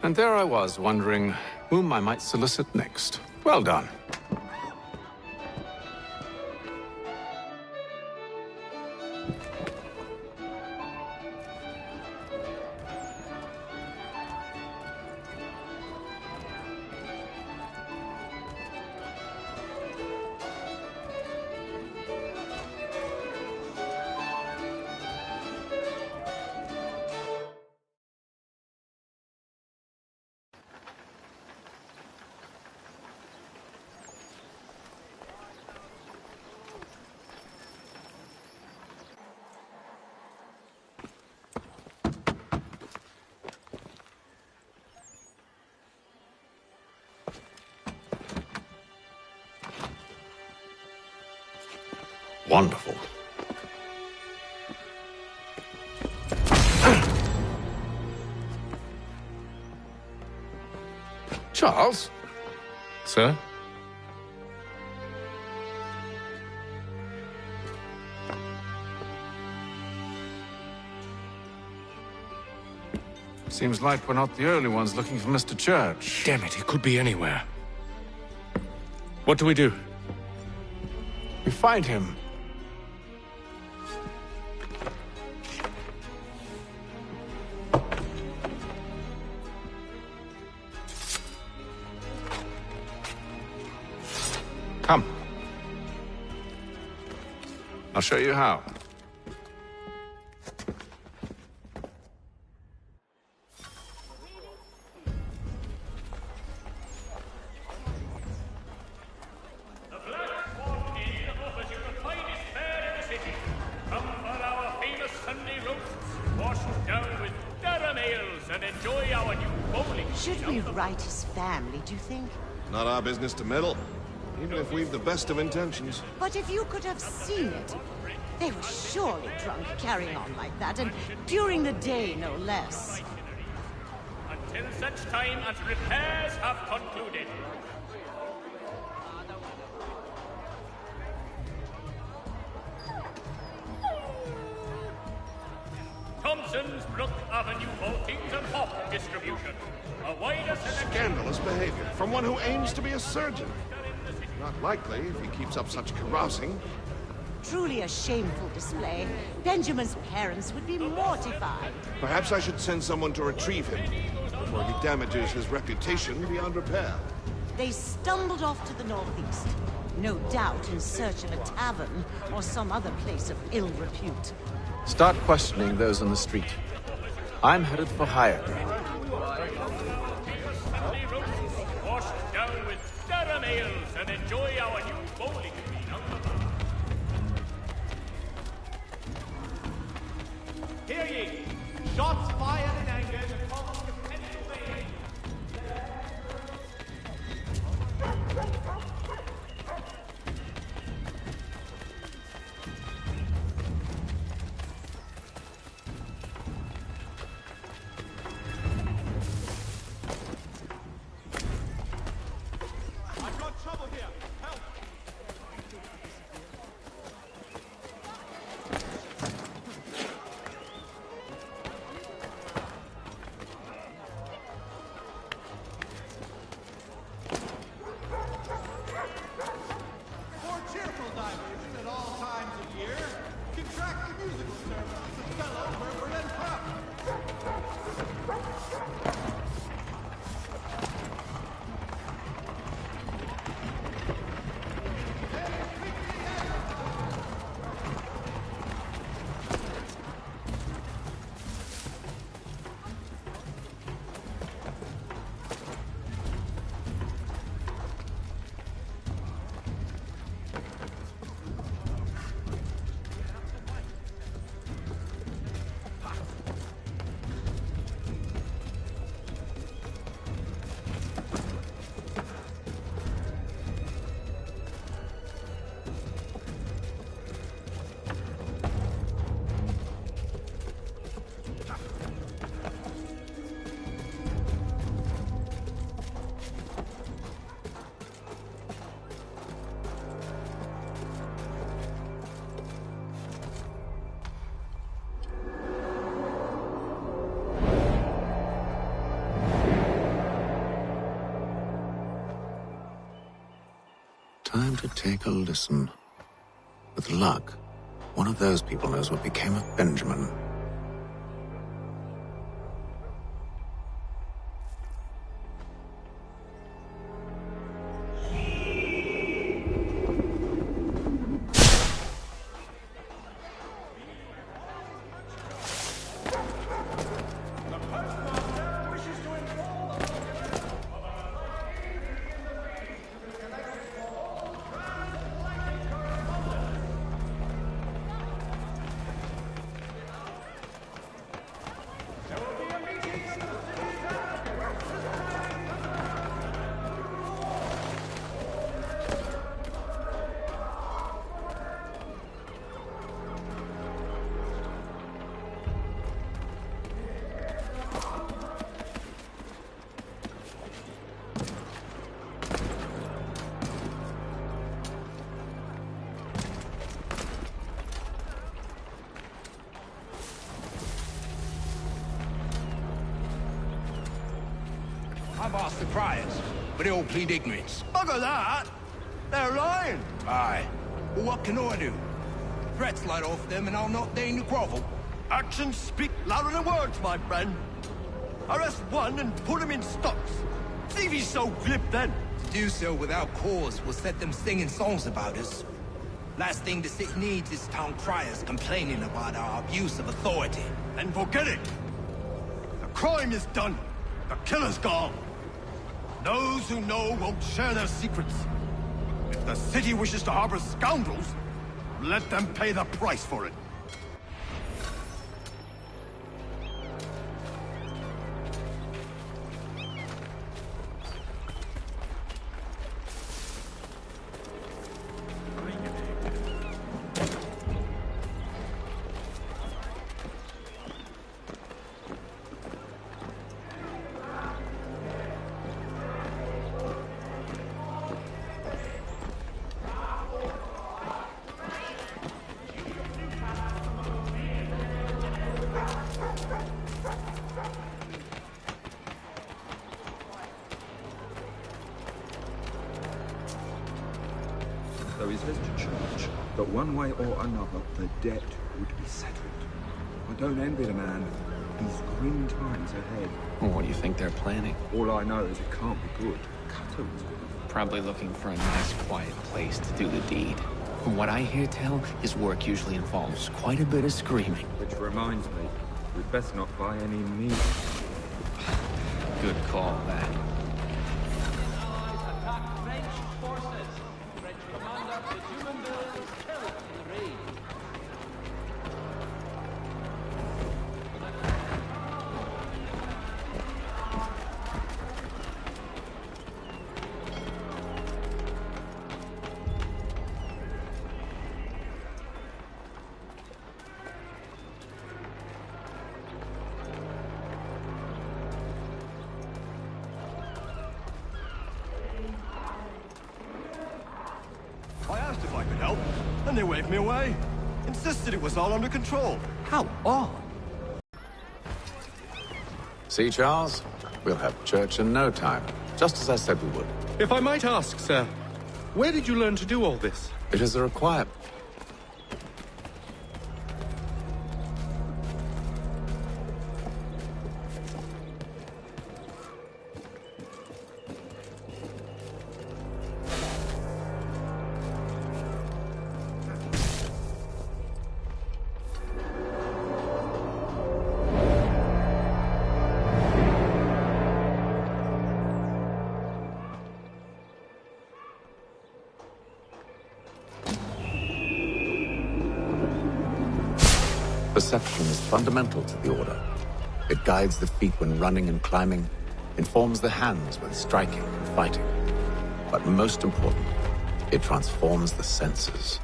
And there I was, wondering whom I might solicit next. Well done. Wonderful. Charles? Sir? Seems like we're not the only ones looking for Mr. Church. Damn it, he could be anywhere. What do we do? We find him. Come. I'll show you how. Should we write his family, do you think? Not our business to meddle, even if we've the best of intentions. But if you could have seen it, they were surely drunk carrying on like that, and during the day, no less. Until such time as repairs have concluded. Thompson's Brook Avenue maltings and hop distribution. A wider selection. Scandalous behavior from one who aims to be a surgeon. Not likely if he keeps up such carousing. Truly a shameful display. Benjamin's parents would be mortified. Perhaps I should send someone to retrieve him before he damages his reputation beyond repair. They stumbled off to the northeast. No doubt in search of a tavern or some other place of ill repute. Start questioning those on the street. I'm headed for higher ground. Washed down with Durham ales and enjoy our new bowling green on the bar. Hear ye! Shots fired in anger across the Pennsylvania. Time to take a listen. With luck, one of those people knows what became of Benjamin. I've asked the criers, but they all plead ignorance. Bugger that! They're lying! Aye. Well, what can I do? Threats light off them and I'll not deign to grovel. Actions speak louder than words, my friend. Arrest one and put him in stocks. See if he's so glib then. To do so without cause will set them singing songs about us. Last thing the city needs is town criers complaining about our abuse of authority. And forget it! The crime is done. The killer's gone. Those who know won't share their secrets. If the city wishes to harbor scoundrels, let them pay the price for it. There is less to charge, but one way or another, the debt would be settled. I don't envy the man. These grim times ahead. Well, what do you think they're planning? All I know is it can't be good. Cutter was good. Probably looking for a nice, quiet place to do the deed. From what I hear tell, his work usually involves quite a bit of screaming. Which reminds me, we'd best not buy any meat. Good call, that. I asked if I could help, and they waved me away. Insisted it was all under control. How odd. See, Charles? We'll have church in no time, just as I said we would. If I might ask, sir, where did you learn to do all this? It is a requirement. Perception is fundamental to the Order. It guides the feet when running and climbing, informs the hands when striking and fighting. But most important, it transforms the senses,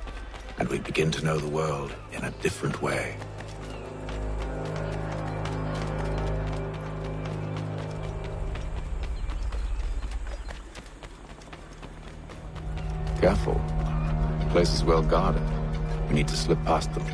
and we begin to know the world in a different way. Careful. The place is well guarded. We need to slip past them.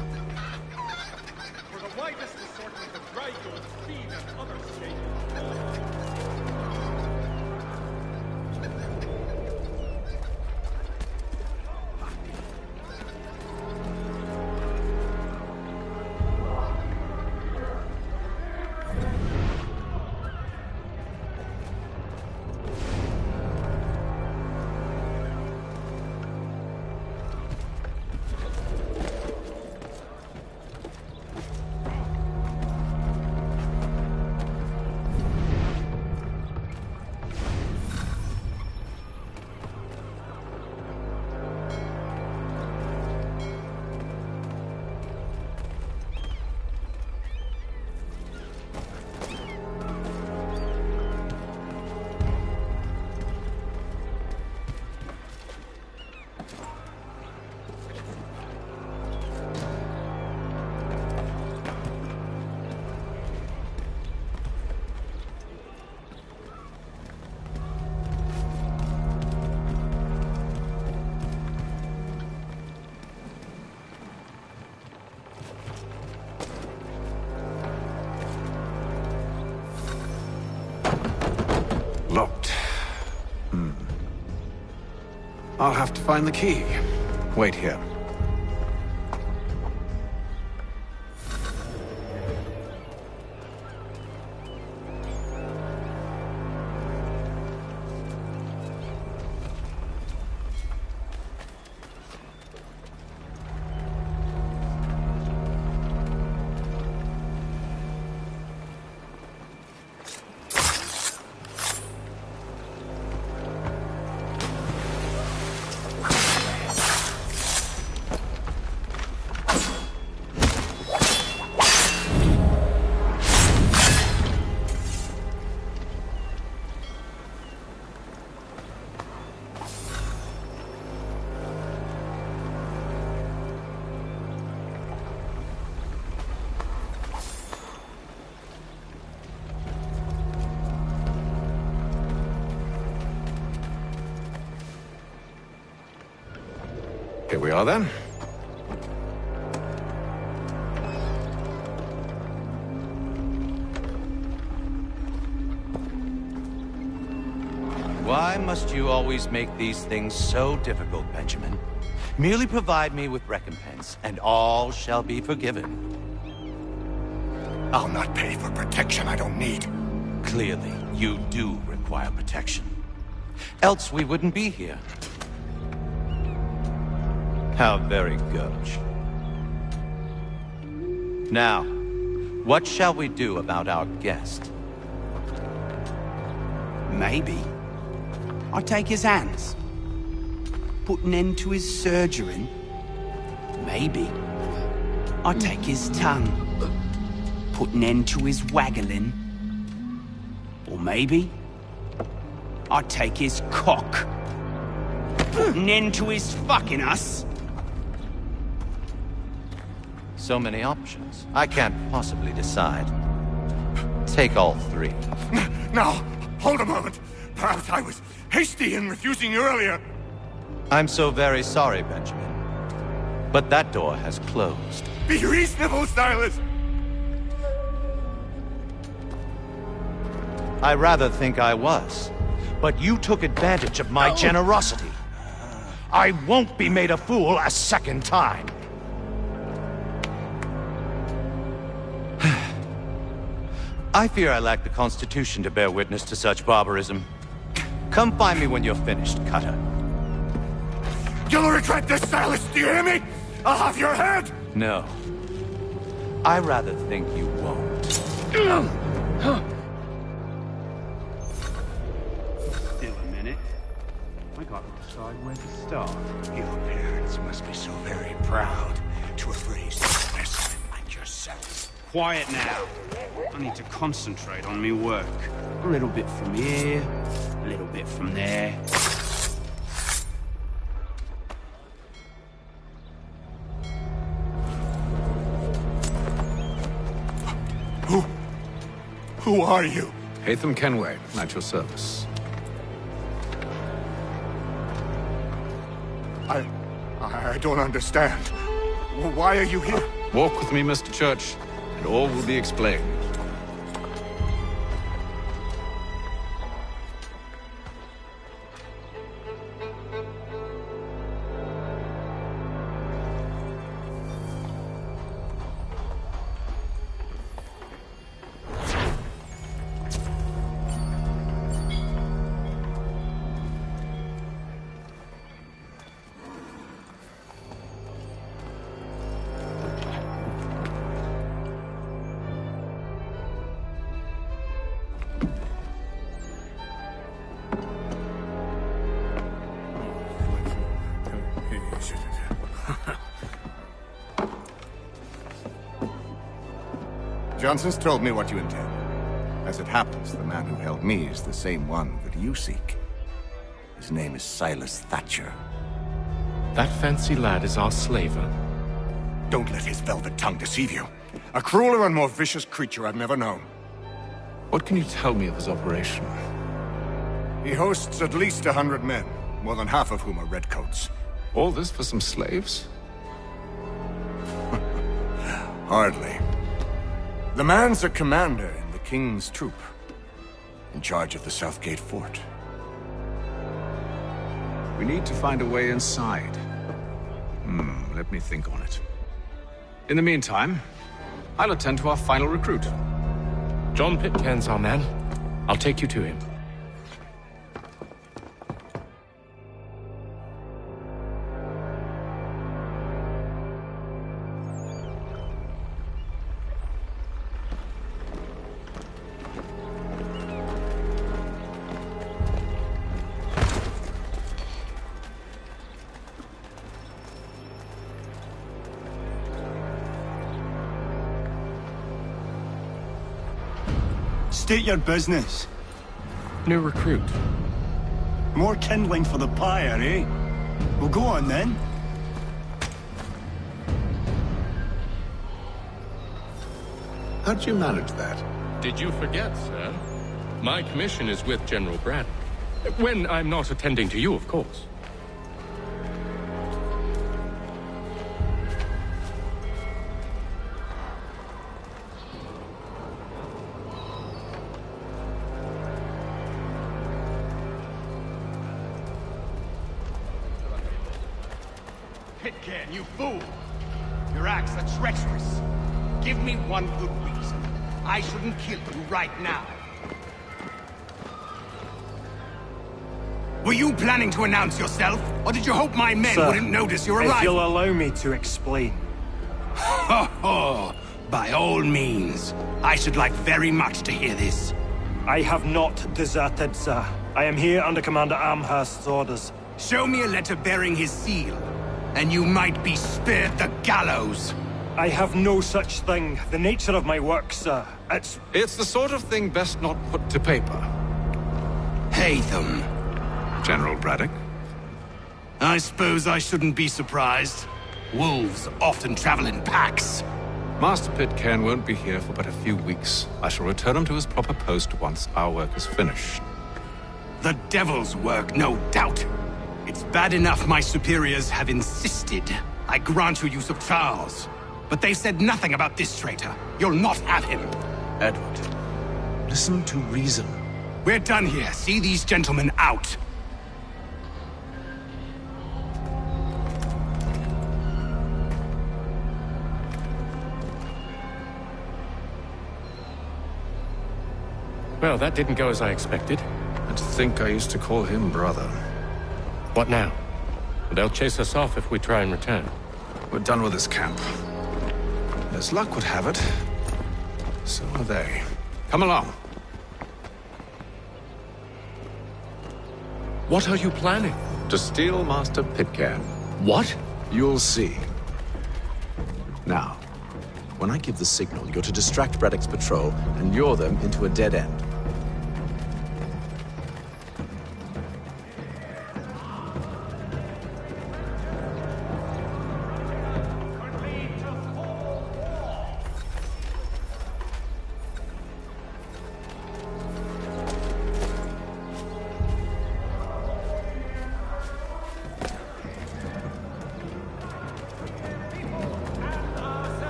I'll have to find the key. Wait here. Here we are, then. Why must you always make these things so difficult, Benjamin? Merely provide me with recompense, and all shall be forgiven. I'll not pay for protection I don't need. Clearly, you do require protection. Else we wouldn't be here. How very gauche. Now, what shall we do about our guest? Maybe I take his hands, put an end to his surgering. Maybe I take his tongue, put an end to his waggling. Or maybe I take his cock, put an end to his fucking us. So many options. I can't possibly decide. Take all three. Now, hold a moment. Perhaps I was hasty in refusing you earlier. I'm so very sorry, Benjamin. But that door has closed. Be reasonable, Silas! I rather think I was. But you took advantage of my generosity. I won't be made a fool a second time. I fear I lack the constitution to bear witness to such barbarism. Come find me when you're finished, Cutter. You'll regret this, Silas, do you hear me? I'll have your head! No. I rather think you won't. Still a minute. I gotta decide where to start. Your parents must be so very proud to have raised a specimen like yourself. Quiet now. I need to concentrate on me work. A little bit from here, a little bit from there. Who are you? Haytham Kenway, at your service. I don't understand. Why are you here? Walk with me, Mr. Church, and all will be explained. Johnson's told me what you intend. As it happens, the man who held me is the same one that you seek. His name is Silas Thatcher. That fancy lad is our slaver. Don't let his velvet tongue deceive you. A crueler and more vicious creature I've never known. What can you tell me of his operation? He hosts at least 100 men, more than half of whom are redcoats. All this for some slaves? Hardly. The man's a commander in the King's troop, in charge of the Southgate Fort. We need to find a way inside. Let me think on it. In the meantime, I'll attend to our final recruit. John Pitcairn's our man. I'll take you to him. State your business. New recruit. More kindling for the pyre, eh? Well, go on then. How'd you manage that? Did you forget, sir? My commission is with General Brad. When I'm not attending to you, of course. Pitcairn, you fool! Your acts are treacherous. Give me one good reason. I shouldn't kill you right now. Were you planning to announce yourself? Or did you hope my men wouldn't notice your arrival? If you'll allow me to explain. Ho ho! By all means. I should like very much to hear this. I have not deserted, sir. I am here under Commander Amherst's orders. Show me a letter bearing his seal, and you might be spared the gallows. I have no such thing. The nature of my work, sir, It's the sort of thing best not put to paper. Haytham. General Braddock? I suppose I shouldn't be surprised. Wolves often travel in packs. Master Pitcairn won't be here for but a few weeks. I shall return him to his proper post once our work is finished. The devil's work, no doubt. It's bad enough my superiors have insisted I grant you use of Charles. But they said nothing about this traitor. You'll not have him. Edward, listen to reason. We're done here. See these gentlemen out. Well, that didn't go as I expected. And to think I used to call him brother. What now? They'll chase us off if we try and return. We're done with this camp. As luck would have it, so are they. Come along. What are you planning? To steal Master Pitcairn. What? You'll see. Now, when I give the signal, you're to distract Braddock's patrol and lure them into a dead end.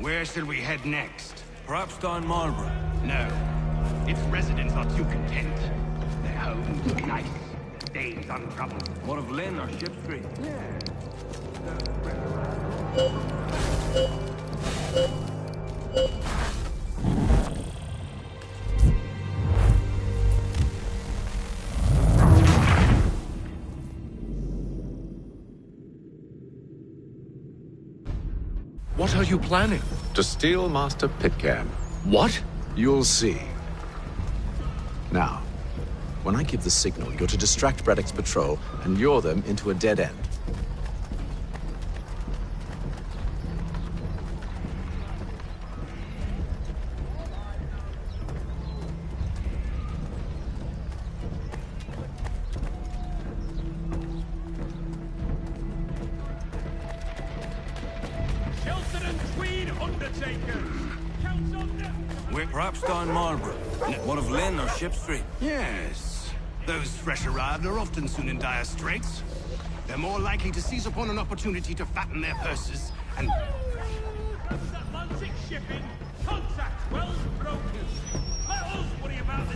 Where shall we head next? Perhaps down Marlborough. No. Its residents are too content. Their homes are nice, their days untroubled. What of Lynn or Ship Street? What are you planning? To steal Master Pitcairn. What? You'll see. Now, when I give the signal, you're to distract Braddock's patrol and lure them into a dead end. Perhaps down Marlborough. What of Lynn or Ship Street? Yes. Those fresh arrived are often soon in dire straits. They're more likely to seize upon an opportunity to fatten their purses and... Atlantic shipping, contact Wells Brokers. Let us worry about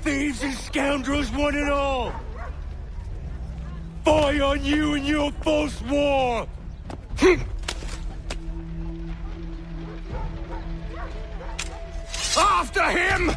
thieves and scoundrels, one and all! Fie on you and your false war! After him!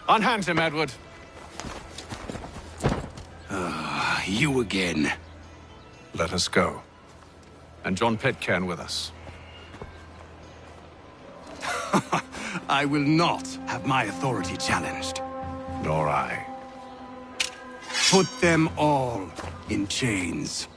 Unhand him, Edward. You again. Let us go. And John Pitcairn with us. I will not have my authority challenged. Nor I. Put them all in chains.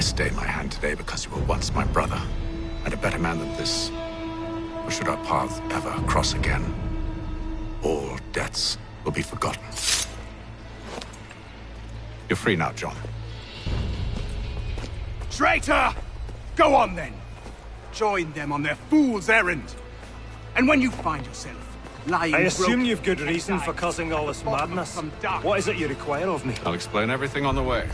Stay my hand today because you were once my brother, and a better man than this. Or should our paths ever cross again, all debts will be forgotten. You're free now, John. Traitor! Go on then. Join them on their fool's errand. And when you find yourself lying I assume broken you've good reason for causing all this madness. What is it you require of me? I'll explain everything on the way.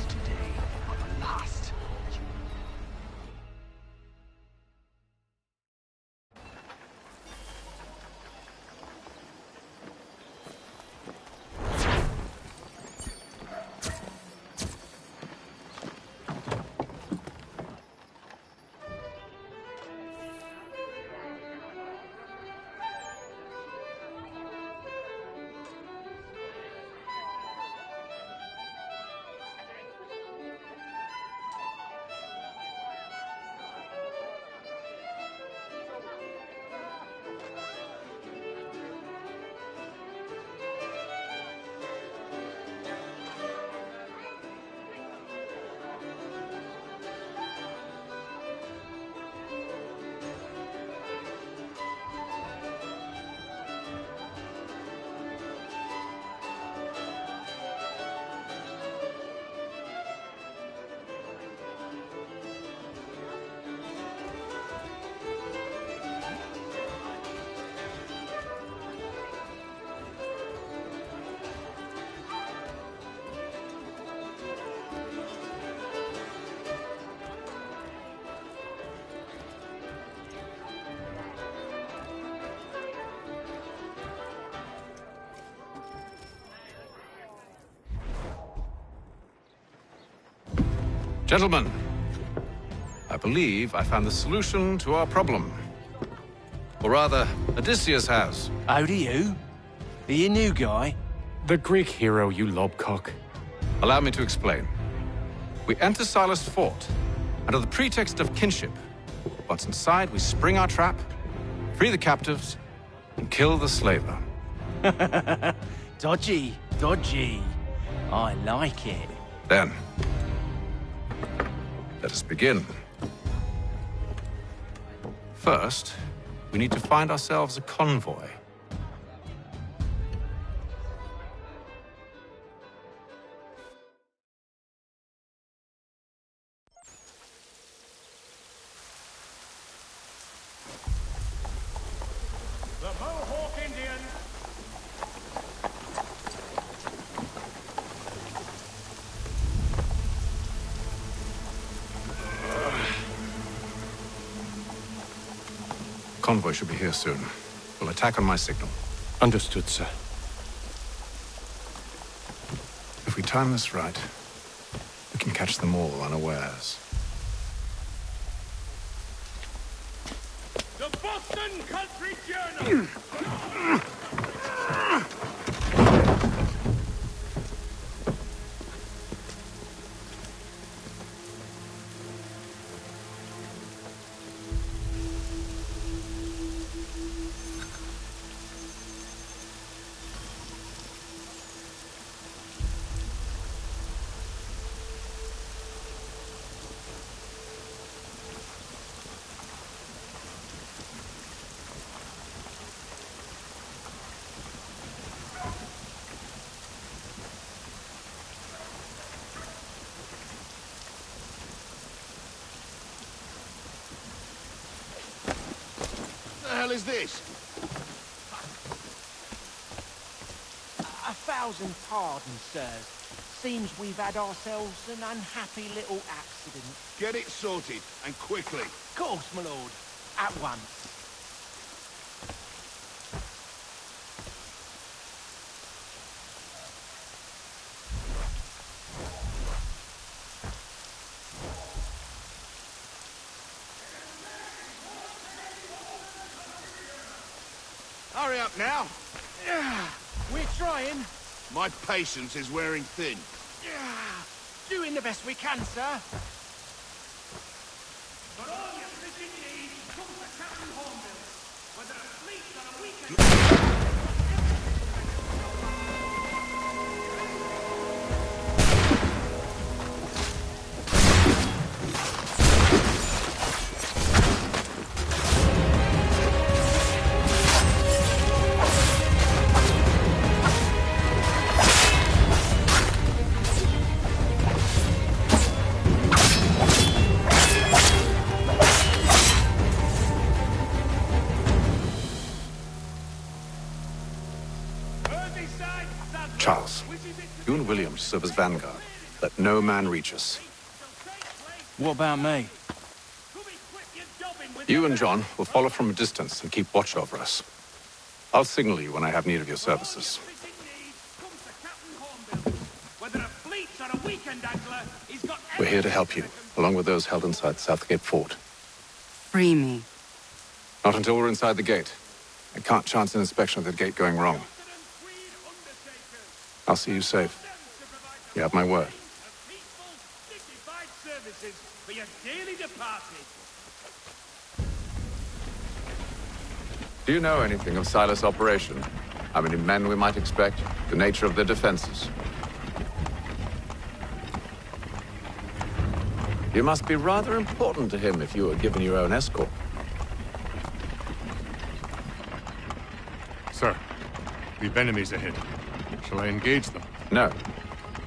Gentlemen, I believe I found the solution to our problem. Or rather, Odysseus has. How do you? Are you a new guy? The Greek hero, you lobcock. Allow me to explain. We enter Silas' fort, under the pretext of kinship. Once inside, we spring our trap, free the captives, and kill the slaver. Dodgy, dodgy. I like it. Then, let us begin. First, we need to find ourselves a convoy. The Mohawk Indians. Convoy should be here soon. We'll attack on my signal. Understood, sir. If we time this right, we can catch them all unawares. The Boston Country Journal. What the hell is this? 1,000 pardons, sirs. Seems we've had ourselves an unhappy little accident. Get it sorted, and quickly. Of course, my lord. At once. Hurry up now. We're trying. My patience is wearing thin. Doing the best we can, sir. For all your fishing needs, come to Captain Hornbill. Whether a fleet on a weekend... Charles, you and William serve as vanguard. Let no man reach us. What about me? You and John will follow from a distance and keep watch over us. I'll signal you when I have need of your services. Whether a fleet or a weekend angler, he's got... We're here to help you, along with those held inside Southgate Fort. Free me. Not until we're inside the gate. I can't chance an inspection of the gate going wrong. I'll see you safe. You have my word. Services for your dearly departed. Do you know anything of Silas' operation? How many men we might expect? The nature of their defenses? You must be rather important to him if you were given your own escort. Sir, we've enemies ahead. Shall I engage them? No.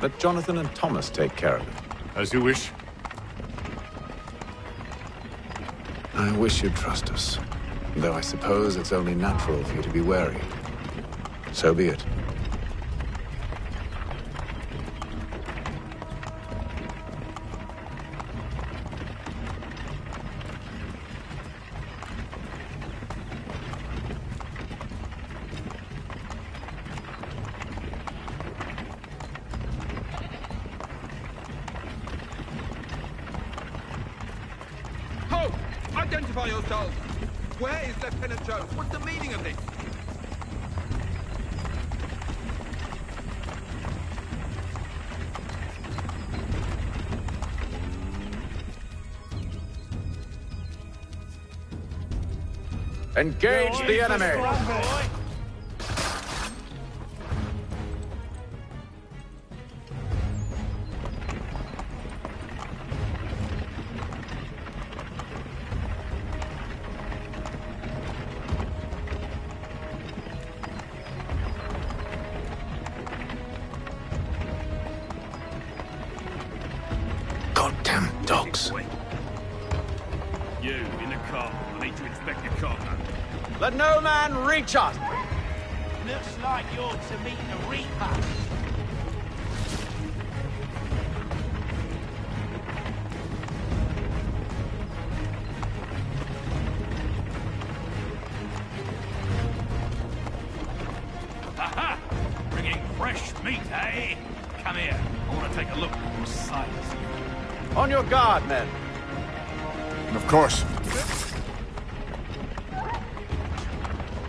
Let Jonathan and Thomas take care of it. As you wish. I wish you'd trust us. Though I suppose it's only natural for you to be wary. So be it. Halt! Identify yourselves! Where is Lieutenant Jones? What's the meaning of this? Engage the enemy! Goddamn dogs. You, in the car. I need to inspect your cargo. Let no man reach us! Looks like you're to meet the Reaper. Aha! Bringing fresh meat, eh? Come here. I want to take a look at your sights. On your guard, men. Of course.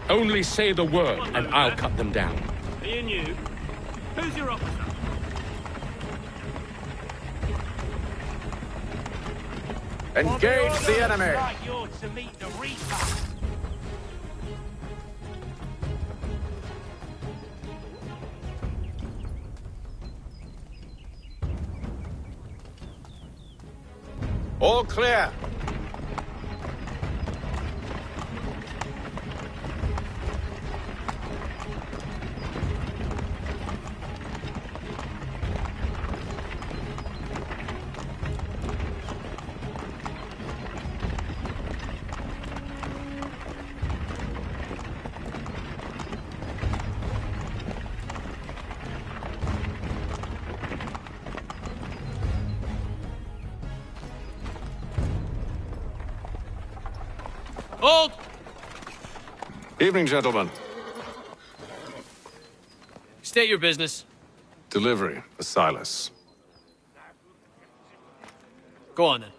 Only say the word, and I'll cut them down. Being you, who's your officer? Engage the enemy! Looks like you're to meet the Reaper. All clear. Hold! Evening, gentlemen. State your business. Delivery for Silas. Go on, then.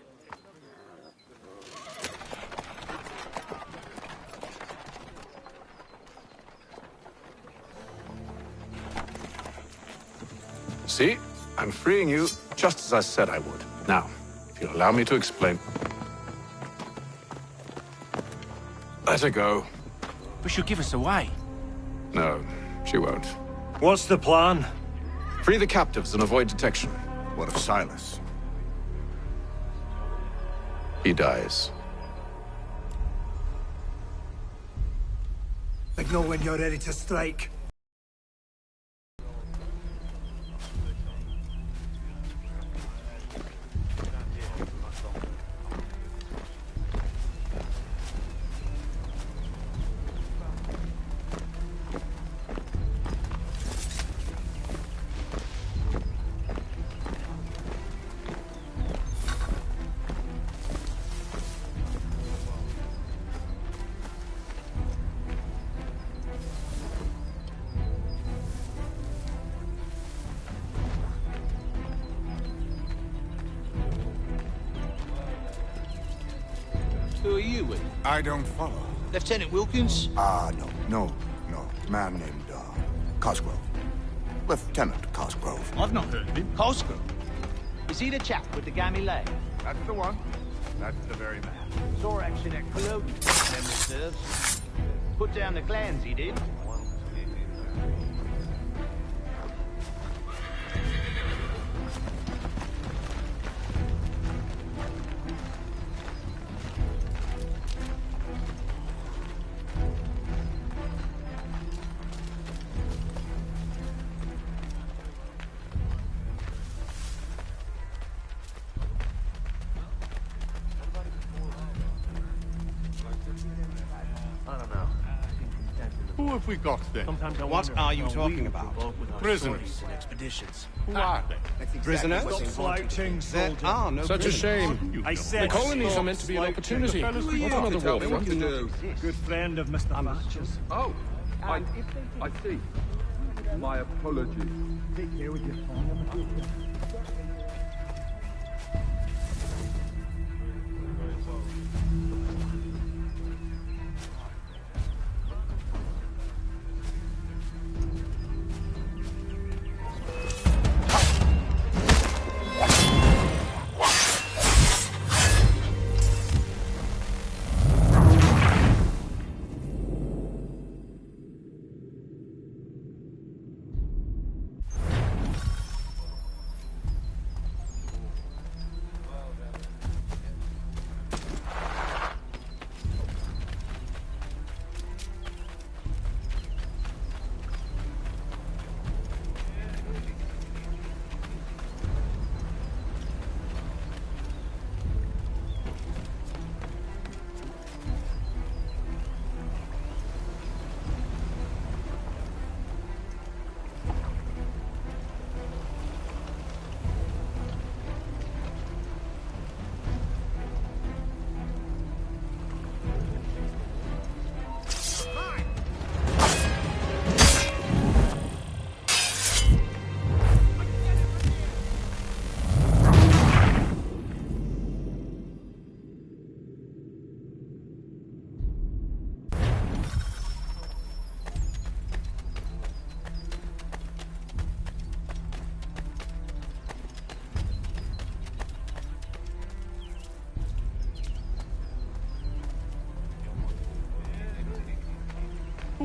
See? I'm freeing you just as I said I would. Now, if you'll allow me to explain. Let her go. But she'll give us away. No, she won't. What's the plan? Free the captives and avoid detection. What of Silas? He dies. Signal when you're ready to strike. Who are you with? I don't follow. Lieutenant Wilkins? No. Man named, Cosgrove. Lieutenant Cosgrove. I've not heard of him. Cosgrove? Is he the chap with the gammy leg? That's the one. That's the very man. Saw action at Cologne, memory serves. Put down the clans, he did. Who have we got then? What are you talking about? Prisoners. Expeditions. Who are they? Prisoners? There are no Such a prisoners. shame. I said The colonies are meant to be an opportunity, not another war front. Good friend of Mr. Thatcher's. Oh, I see. My apologies. Take care with your phone.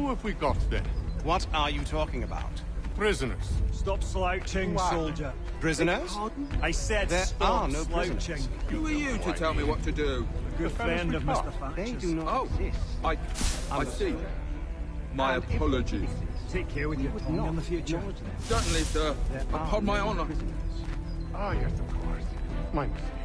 Who have we got then? What are you talking about? Prisoners. Stop slouching, soldier. Prisoners? I said There stop are no slouching. prisoners. Who are you to tell me what to do? Good friend of Mr. Thatcher's. They do not Oh, exist. I see. My apologies. Take care with your tongue in the future. Certainly, sir. Upon my honor. Ah, yes, of course. My mistake.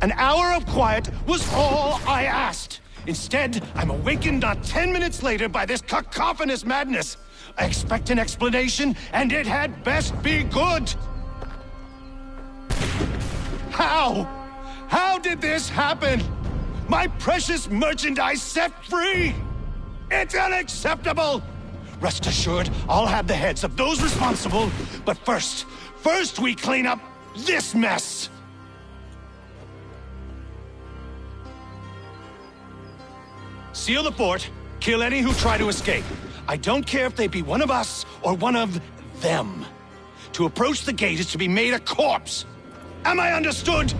An hour of quiet was all I asked. Instead, I'm awakened not 10 minutes later by this cacophonous madness. I expect an explanation, and it had best be good. How? How did this happen? My precious merchandise set free! It's unacceptable! Rest assured, I'll have the heads of those responsible, but first we clean up this mess! Seal the fort, kill any who try to escape. I don't care if they be one of us or one of them. To approach the gate is to be made a corpse. Am I understood?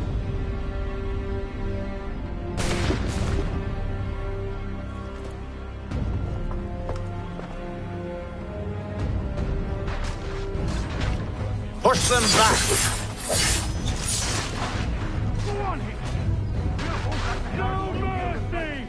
Push them back! Go on here! No mercy!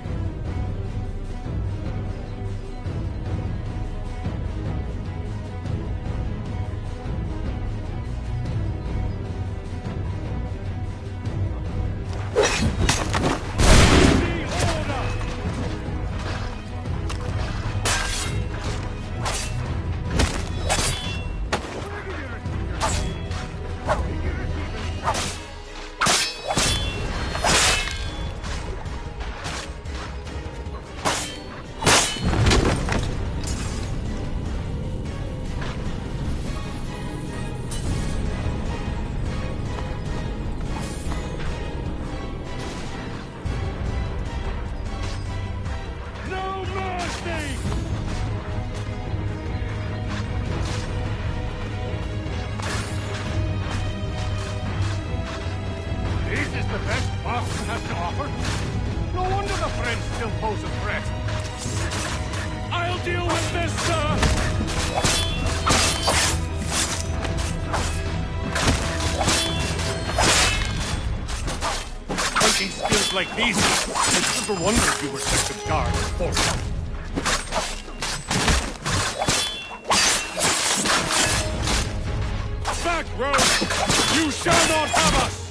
Like these, I never wondered you were such a guard for back, rogue! You shall not have us!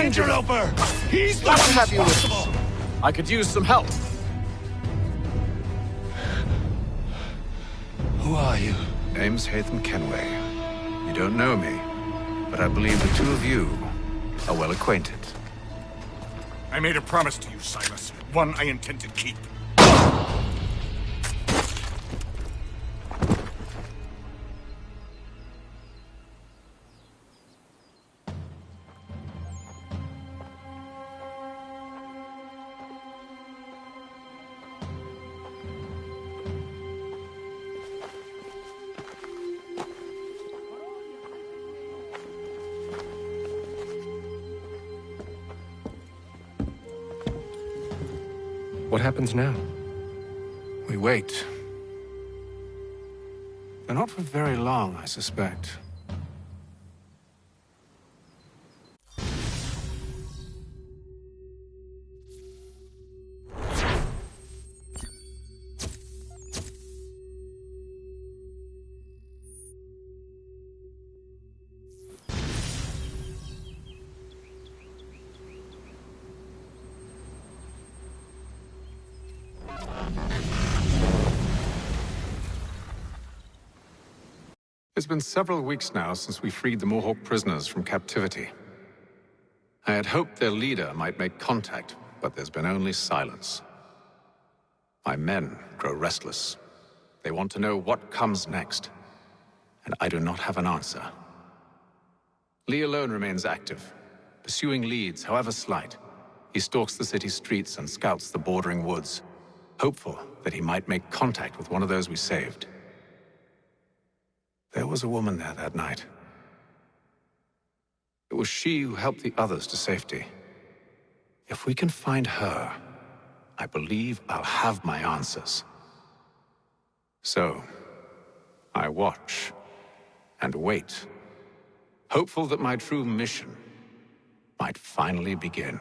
interloper! He's the Glad one to have you with responsible! us. I could use some help. Who are you? Name's Hatham Kenway. You don't know me, but I believe the two of you are well acquainted. I made a promise to you, Silas. One I intend to keep. What happens now? We wait. But not for very long, I suspect. It's been several weeks now since we freed the Mohawk prisoners from captivity. I had hoped their leader might make contact, but there's been only silence. My men grow restless. They want to know what comes next, and I do not have an answer. Lee alone remains active, pursuing leads, however slight. He stalks the city streets and scouts the bordering woods, hopeful that he might make contact with one of those we saved. There was a woman there that night. It was she who helped the others to safety. If we can find her, I believe I'll have my answers. So, I watch and wait, hopeful that my true mission might finally begin.